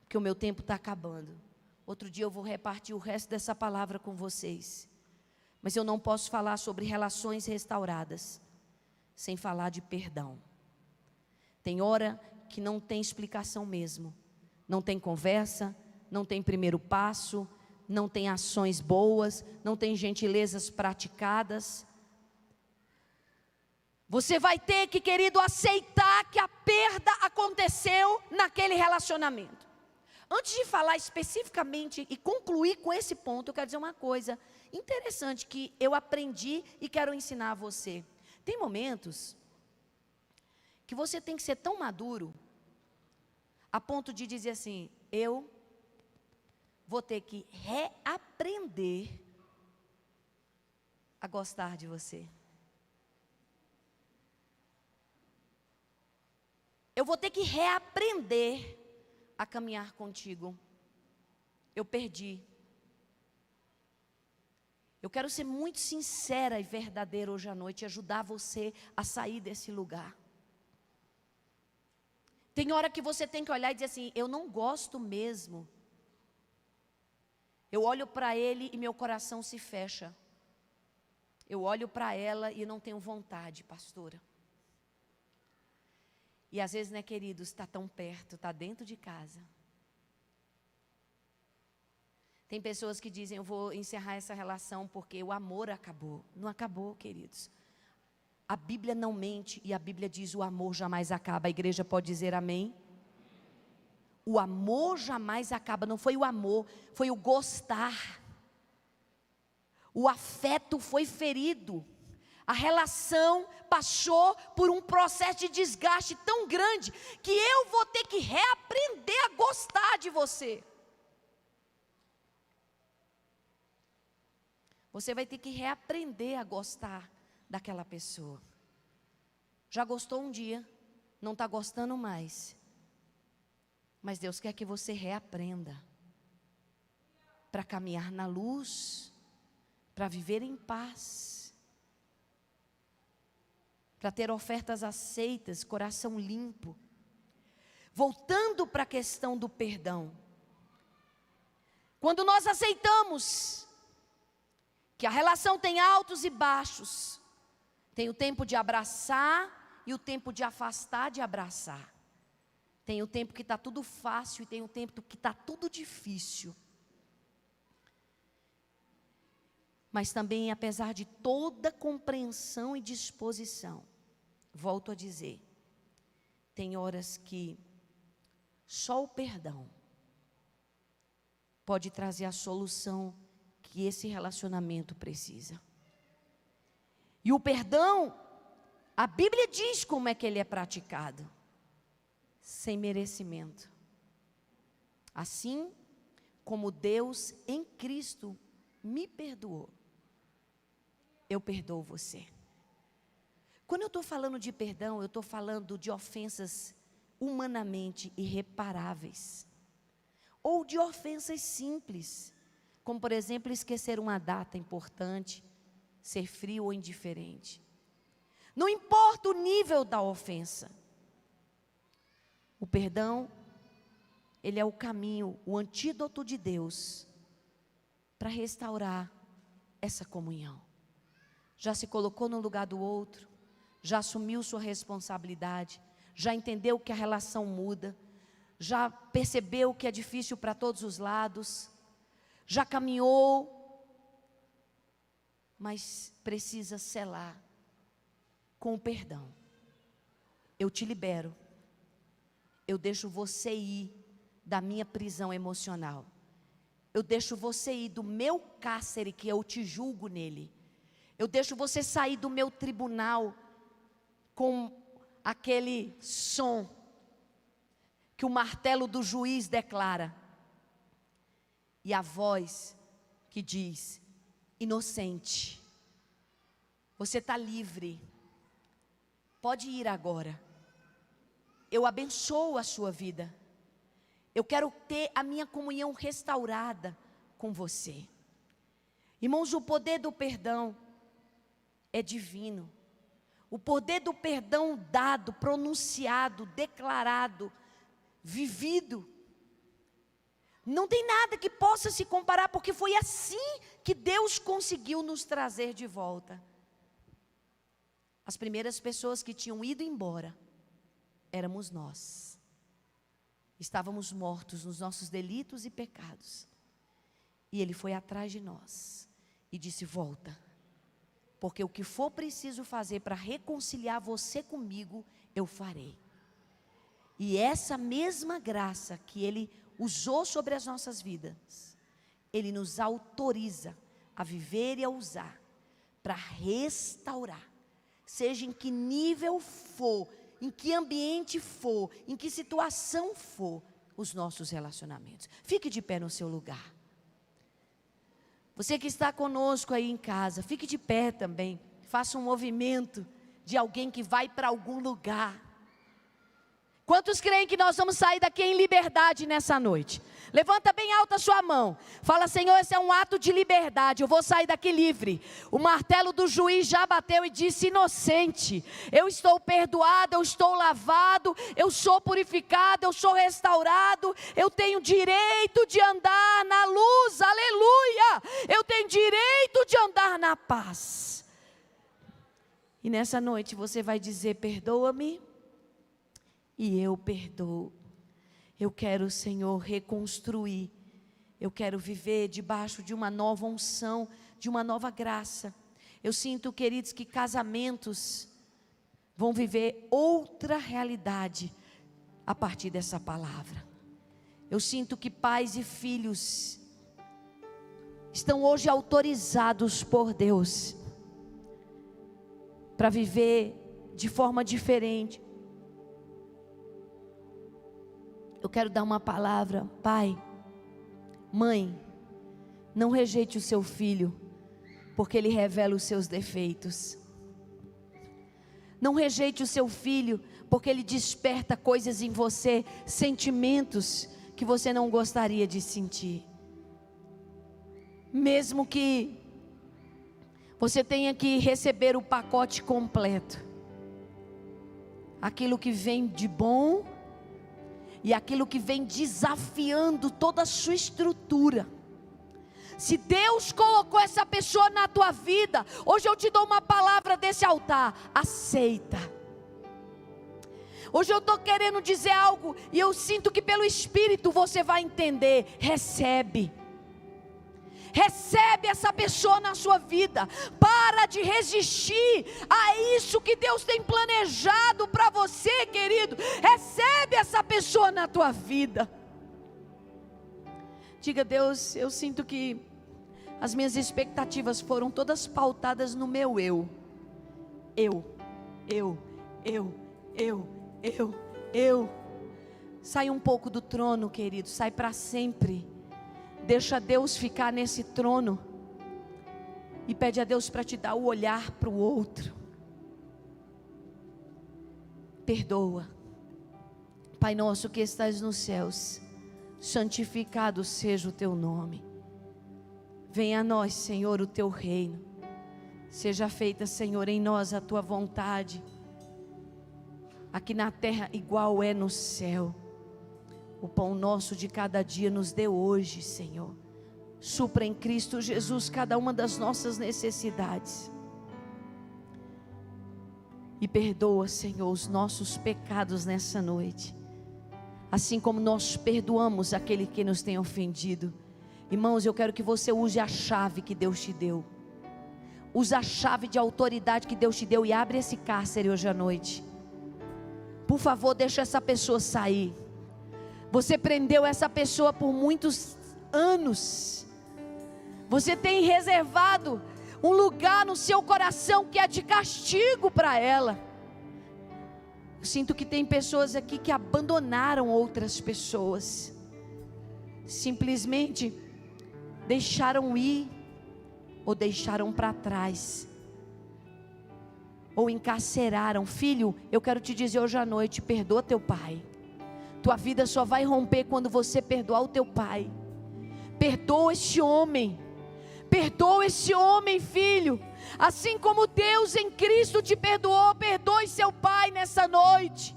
porque o meu tempo está acabando. Outro dia eu vou repartir o resto dessa palavra com vocês. Mas eu não posso falar sobre relações restauradas sem falar de perdão. Tem hora que não tem explicação mesmo. Não tem conversa, não tem primeiro passo, não tem ações boas, não tem gentilezas praticadas. Você vai ter que, querido, aceitar que a perda aconteceu naquele relacionamento. Antes de falar especificamente e concluir com esse ponto, eu quero dizer uma coisa interessante que eu aprendi e quero ensinar a você. Tem momentos que você tem que ser tão maduro a ponto de dizer assim: eu vou ter que reaprender a gostar de você. Eu vou ter que reaprender a caminhar contigo. Eu perdi. Eu quero ser muito sincera e verdadeira hoje à noite e ajudar você a sair desse lugar. Tem hora que você tem que olhar e dizer assim: eu não gosto mesmo. Eu olho para ele e meu coração se fecha. Eu olho para ela e não tenho vontade, pastora. E às vezes, né, queridos, está tão perto, está dentro de casa. Tem pessoas que dizem: eu vou encerrar essa relação porque o amor acabou. Não acabou, queridos. A Bíblia não mente e a Bíblia diz: o amor jamais acaba. A igreja pode dizer amém? O amor jamais acaba. Não foi o amor, foi o gostar. O afeto foi ferido. A relação passou por um processo de desgaste tão grande que eu vou ter que reaprender a gostar de você. Você vai ter que reaprender a gostar daquela pessoa. Já gostou um dia, não está gostando mais. Mas Deus quer que você reaprenda para caminhar na luz, para viver em paz, para ter ofertas aceitas, coração limpo. Voltando para a questão do perdão. Quando nós aceitamos que a relação tem altos e baixos, tem o tempo de abraçar e o tempo de afastar de abraçar. Tem o tempo que está tudo fácil e tem o tempo que está tudo difícil. Mas também, apesar de toda compreensão e disposição, volto a dizer, tem horas que só o perdão pode trazer a solução que esse relacionamento precisa. E o perdão, a Bíblia diz como é que ele é praticado: sem merecimento. Assim como Deus em Cristo me perdoou, eu perdoo você. Quando eu estou falando de perdão, eu estou falando de ofensas humanamente irreparáveis, ou de ofensas simples, como por exemplo esquecer uma data importante, ser frio ou indiferente. Não importa o nível da ofensa, o perdão, ele é o caminho, o antídoto de Deus para restaurar essa comunhão. Já se colocou no lugar do outro, já assumiu sua responsabilidade, já entendeu que a relação muda, já percebeu que é difícil para todos os lados, já caminhou, mas precisa selar com o perdão. Eu te libero, eu deixo você ir da minha prisão emocional, eu deixo você ir do meu cárcere que eu te julgo nele, eu deixo você sair do meu tribunal com aquele som que o martelo do juiz declara, e a voz que diz: inocente, você está livre, pode ir agora, eu abençoo a sua vida, eu quero ter a minha comunhão restaurada com você. Irmãos, o poder do perdão é divino. O poder do perdão dado, pronunciado, declarado, vivido, não tem nada que possa se comparar, porque foi assim que Deus conseguiu nos trazer de volta. As primeiras pessoas que tinham ido embora éramos nós. Estávamos mortos nos nossos delitos e pecados. E Ele foi atrás de nós e disse: volta, porque o que for preciso fazer para reconciliar você comigo, eu farei. E essa mesma graça que Ele usou sobre as nossas vidas, Ele nos autoriza a viver e a usar para restaurar, seja em que nível for, em que ambiente for, em que situação for, os nossos relacionamentos. Fique de pé no seu lugar. Você que está conosco aí em casa, fique de pé também. Faça um movimento de alguém que vai para algum lugar. Quantos creem que nós vamos sair daqui em liberdade nessa noite? Levanta bem alta a sua mão. Fala: Senhor, esse é um ato de liberdade. Eu vou sair daqui livre. O martelo do juiz já bateu e disse: inocente. Eu estou perdoado, eu estou lavado, eu sou purificado, eu sou restaurado. Eu tenho direito de andar na luz. Aleluia! Eu tenho direito de andar na paz. E nessa noite você vai dizer: perdoa-me. E eu perdoo. Eu quero, Senhor, reconstruir. Eu quero viver debaixo de uma nova unção, de uma nova graça. Eu sinto, queridos, que casamentos vão viver outra realidade a partir dessa palavra. Eu sinto que pais e filhos estão hoje autorizados por Deus para viver de forma diferente. Eu quero dar uma palavra: pai, mãe, não rejeite o seu filho, porque ele revela os seus defeitos. Não rejeite o seu filho, porque ele desperta coisas em você, sentimentos que você não gostaria de sentir. Mesmo que você tenha que receber o pacote completo, aquilo que vem de bom e aquilo que vem desafiando toda a sua estrutura. Se Deus colocou essa pessoa na tua vida, hoje eu te dou uma palavra desse altar: aceita. Hoje eu estou querendo dizer algo e eu sinto que pelo Espírito você vai entender. Recebe. Recebe essa pessoa na sua vida. Para de resistir a isso que Deus tem planejado para você, querido. Recebe essa pessoa na tua vida. Diga: Deus, eu sinto que as minhas expectativas foram todas pautadas no meu eu. Eu. Sai um pouco do trono, querido. Sai para sempre. Deixa Deus ficar nesse trono e pede a Deus para te dar o olhar para o outro. Perdoa. Pai nosso que estás nos céus, santificado seja o teu nome. Venha a nós, Senhor, o teu reino. Seja feita, Senhor, em nós a tua vontade, aqui na terra igual é no céu. O pão nosso de cada dia nos dê hoje, Senhor. Supra em Cristo Jesus cada uma das nossas necessidades. E perdoa, Senhor, os nossos pecados nessa noite. Assim como nós perdoamos aquele que nos tem ofendido. Irmãos, eu quero que você use a chave que Deus te deu. Use a chave de autoridade que Deus te deu e abre esse cárcere hoje à noite. Por favor, deixa essa pessoa sair. Você prendeu essa pessoa por muitos anos. Você tem reservado um lugar no seu coração que é de castigo para ela. Eu sinto que tem pessoas aqui que abandonaram outras pessoas. Simplesmente deixaram ir, ou deixaram para trás, ou encarceraram. Filho, eu quero te dizer hoje à noite: perdoa teu pai. Tua vida só vai romper quando você perdoar o teu pai. Perdoa esse homem. Perdoa esse homem, filho. Assim como Deus em Cristo te perdoou, perdoe seu pai nessa noite.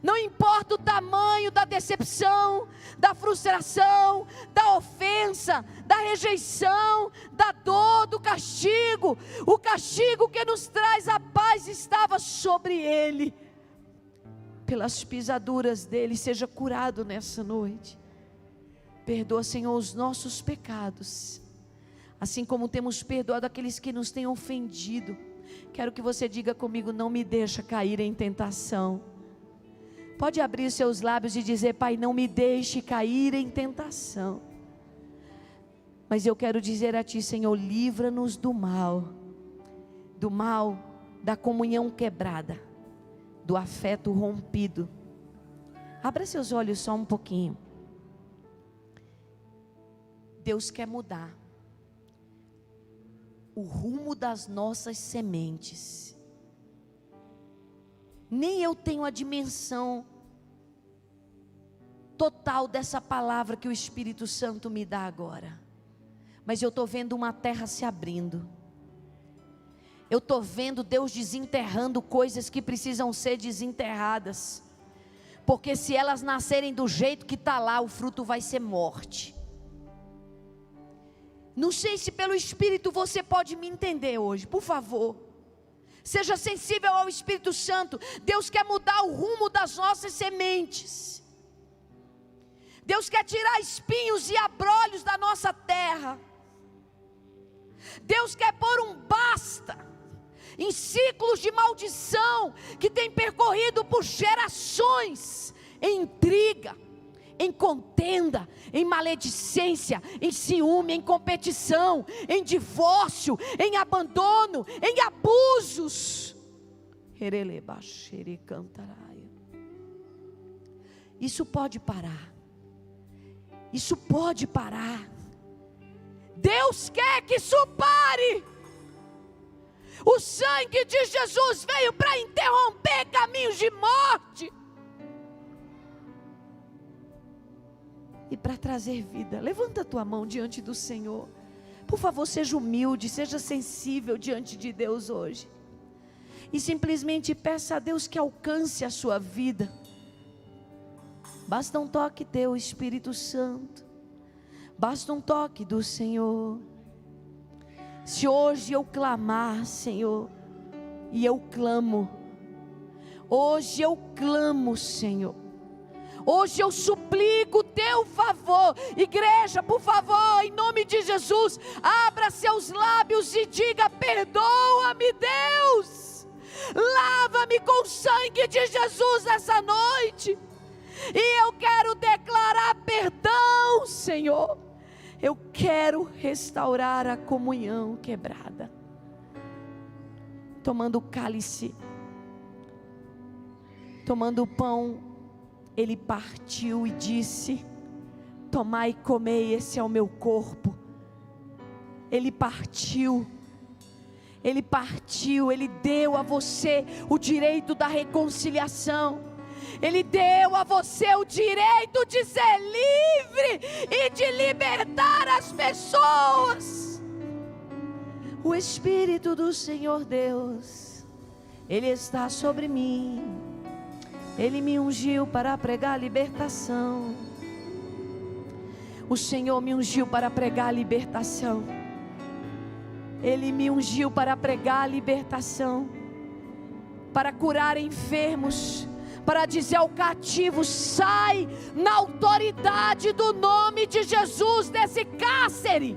Não importa o tamanho da decepção, da frustração, da ofensa, da rejeição, da dor, do castigo. O castigo que nos traz a paz estava sobre ele. Pelas pisaduras dele, seja curado nessa noite. Perdoa, Senhor, os nossos pecados, assim como temos perdoado aqueles que nos têm ofendido. Quero que você diga comigo: não me deixa cair em tentação. Pode abrir seus lábios e dizer: Pai, não me deixe cair em tentação. Mas eu quero dizer a Ti, Senhor, livra-nos do mal da comunhão quebrada, do afeto rompido. Abra seus olhos só um pouquinho. Deus quer mudar o rumo das nossas sementes. Nem eu tenho a dimensão total dessa palavra que o Espírito Santo me dá agora, mas eu estou vendo uma terra se abrindo. Eu estou vendo Deus desenterrando coisas que precisam ser desenterradas, porque se elas nascerem do jeito que está lá, o fruto vai ser morte. Não sei se pelo Espírito você pode me entender hoje, por favor. Seja sensível ao Espírito Santo. Deus quer mudar o rumo das nossas sementes. Deus quer tirar espinhos e abrolhos da nossa terra. Deus quer pôr um basta em ciclos de maldição que tem percorrido por gerações, em intriga, em contenda, em maledicência, em ciúme, em competição, em divórcio, em abandono, em abusos. Isso pode parar. Isso pode parar. Deus quer que isso pare. O sangue de Jesus veio para interromper caminhos de morte e para trazer vida. Levanta a tua mão diante do Senhor. Por favor, seja humilde, seja sensível diante de Deus hoje. E simplesmente peça a Deus que alcance a sua vida. Basta um toque teu, Espírito Santo. Basta um toque do Senhor. Se hoje eu clamar, Senhor, e eu clamo. Hoje eu clamo, Senhor. Hoje eu suplico o teu favor. Igreja, por favor, em nome de Jesus, abra seus lábios e diga: perdoa-me, Deus. Lava-me com o sangue de Jesus essa noite. E eu quero declarar perdão, Senhor. Eu quero restaurar a comunhão quebrada. Tomando o cálice, tomando o pão, Ele partiu e disse: tomai e comei, esse é o meu corpo. Ele partiu, Ele deu a você o direito da reconciliação. Ele deu a você o direito de ser livre e de libertar as pessoas. O Espírito do Senhor Deus, Ele está sobre mim. Ele me ungiu para pregar a libertação. O Senhor me ungiu para pregar a libertação. Ele me ungiu para pregar a libertação, para curar enfermos, para dizer ao cativo: sai na autoridade do nome de Jesus desse cárcere.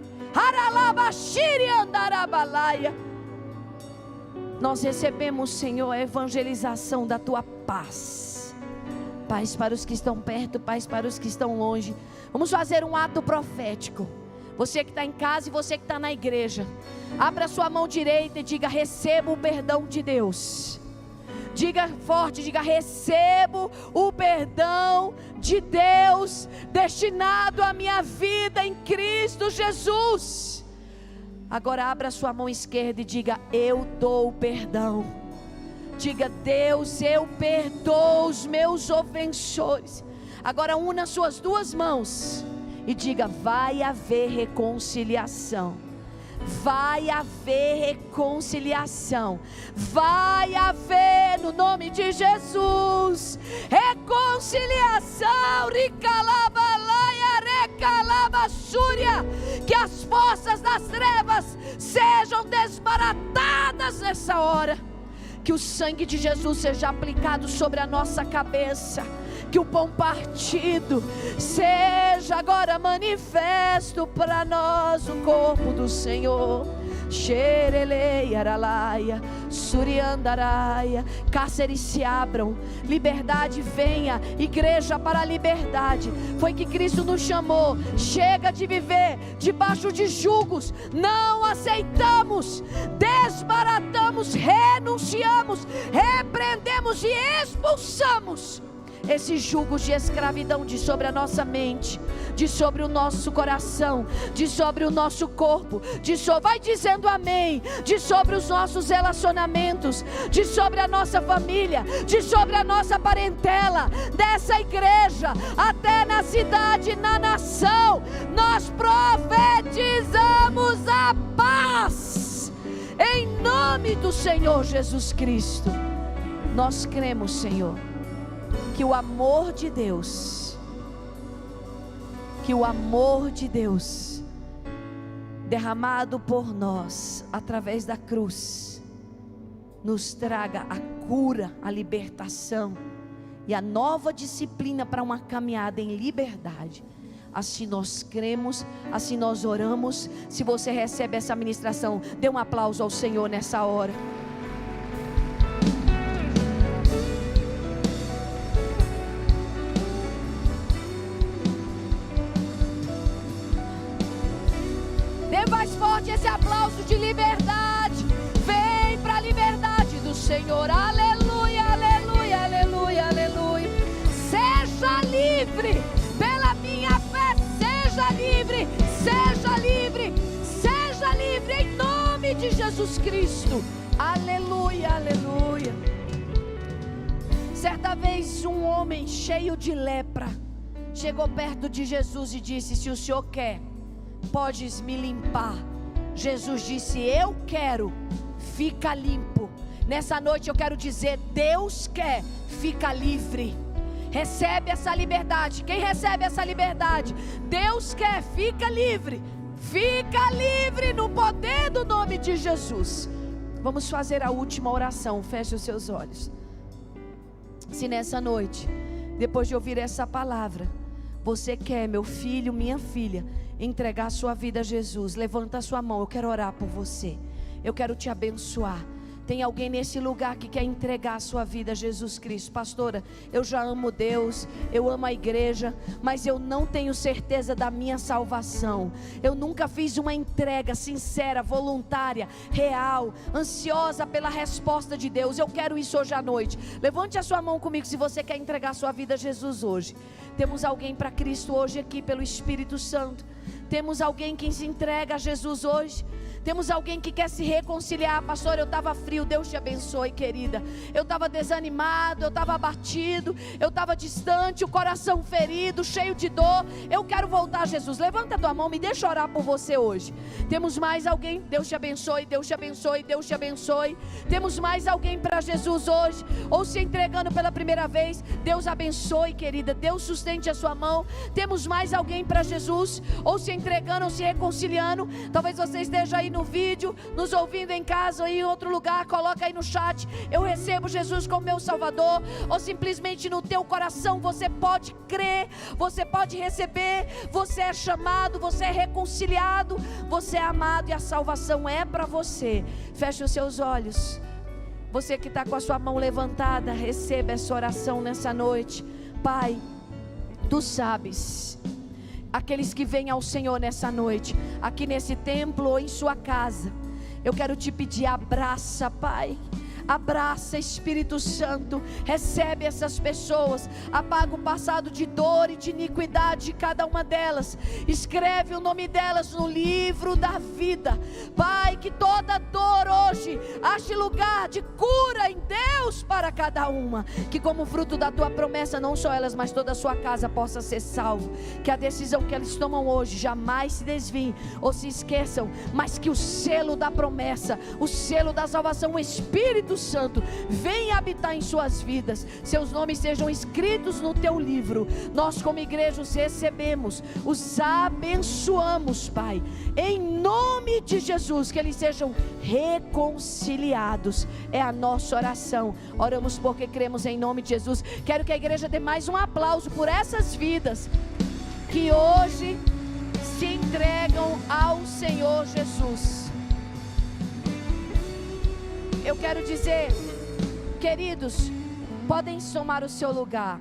Nós recebemos, Senhor, a evangelização da tua paz. Paz para os que estão perto, paz para os que estão longe. Vamos fazer um ato profético. Você que está em casa e você que está na igreja, abra sua mão direita e diga: recebo o perdão de Deus. Diga forte, diga: recebo o perdão de Deus destinado à minha vida em Cristo Jesus. Agora abra sua mão esquerda e diga: eu dou o perdão. Diga: Deus, eu perdoo os meus ofensores. Agora una suas duas mãos e diga: vai haver reconciliação. Vai haver reconciliação. Vai haver, no nome de Jesus, reconciliação. Que as forças das trevas sejam desbaratadas nessa hora. Que o sangue de Jesus seja aplicado sobre a nossa cabeça. que o pão partido seja agora manifesto para nós o corpo do Senhor. Xerelei aralaia, suriandaraia, cárceres se abram, liberdade venha, igreja para a liberdade. Foi que Cristo nos chamou. Chega de viver debaixo de julgos, não aceitamos, desbaratamos, renunciamos, repreendemos e expulsamos esses julgos de escravidão de sobre a nossa mente, de sobre o nosso coração, de sobre o nosso corpo, vai dizendo amém, de sobre os nossos relacionamentos, de sobre a nossa família, de sobre a nossa parentela, dessa igreja, até na cidade, na nação. Nós profetizamos a paz, em nome do Senhor Jesus Cristo. Nós cremos, Senhor, que o amor de Deus, derramado por nós através da cruz, nos traga a cura, a libertação e a nova disciplina para uma caminhada em liberdade. Assim nós cremos, assim nós oramos. Se você recebe essa ministração, dê um aplauso ao Senhor nessa hora. Mais forte esse aplauso de liberdade. Vem para a liberdade do Senhor. Aleluia, aleluia, aleluia, aleluia. Seja livre pela minha fé. Seja livre, seja livre, seja livre em nome de Jesus Cristo. Aleluia, aleluia. Certa vez um homem cheio de lepra chegou perto de Jesus e disse: se o Senhor quer, podes me limpar. Jesus disse: eu quero, fica limpo. Nessa noite eu quero dizer: Deus quer, fica livre. Recebe essa liberdade. Quem recebe essa liberdade? Deus quer, fica livre. Fica livre no poder do nome de Jesus. Vamos fazer a última oração. Feche os seus olhos. Se nessa noite, depois de ouvir essa palavra, você quer, meu filho, minha filha, entregar a sua vida a Jesus, levanta a sua mão. Eu quero orar por você, eu quero te abençoar. Tem alguém nesse lugar que quer entregar a sua vida a Jesus Cristo? Pastora, eu já amo Deus, eu amo a igreja, mas eu não tenho certeza da minha salvação. Eu nunca fiz uma entrega sincera, voluntária, real, ansiosa pela resposta de Deus. Eu quero isso hoje à noite. Levante a sua mão comigo se você quer entregar a sua vida a Jesus hoje. Temos alguém para Cristo hoje aqui pelo Espírito Santo. Temos alguém que se entrega a Jesus hoje. Temos alguém que quer se reconciliar. Pastor, eu estava frio. Deus te abençoe, querida. Eu estava desanimado, eu estava abatido, eu estava distante, o coração ferido, cheio de dor. Eu quero voltar a Jesus. Levanta a tua mão, me deixa orar por você hoje. Temos mais alguém? Deus te abençoe, Deus te abençoe, Deus te abençoe. Temos mais alguém para Jesus hoje, ou se entregando pela primeira vez? Deus abençoe, querida. Deus sustente a sua mão. Temos mais alguém para Jesus, ou se entregando, ou se reconciliando? Talvez você esteja aí no vídeo, nos ouvindo em casa ou em outro lugar. Coloca aí no chat: eu recebo Jesus como meu Salvador. Ou simplesmente no teu coração você pode crer, você pode receber. Você é chamado, você é reconciliado, você é amado e a salvação é para você. Feche os seus olhos. Você que está com a sua mão levantada, receba essa oração nessa noite. Pai, Tu sabes, aqueles que vêm ao Senhor nessa noite, aqui nesse templo ou em sua casa, eu quero te pedir: abraça, Pai. Abraça, Espírito Santo, recebe essas pessoas, apaga o passado de dor e de iniquidade de cada uma delas, escreve o nome delas no livro da vida. Pai, que toda dor hoje ache lugar de cura em Deus para cada uma, que como fruto da Tua promessa, não só elas, mas toda a sua casa possa ser salvo. Que a decisão que elas tomam hoje jamais se desviem ou se esqueçam, mas que o selo da promessa, o selo da salvação, o Espírito Santo venha habitar em suas vidas, seus nomes sejam escritos no Teu livro. Nós como igreja os recebemos, os abençoamos, Pai, em nome de Jesus, que eles sejam reconciliados reconciliados. É a nossa oração. Oramos porque cremos em nome de Jesus. Quero que a igreja dê mais um aplauso por essas vidas que hoje se entregam ao Senhor Jesus. Eu quero dizer, queridos, podem tomar o seu lugar.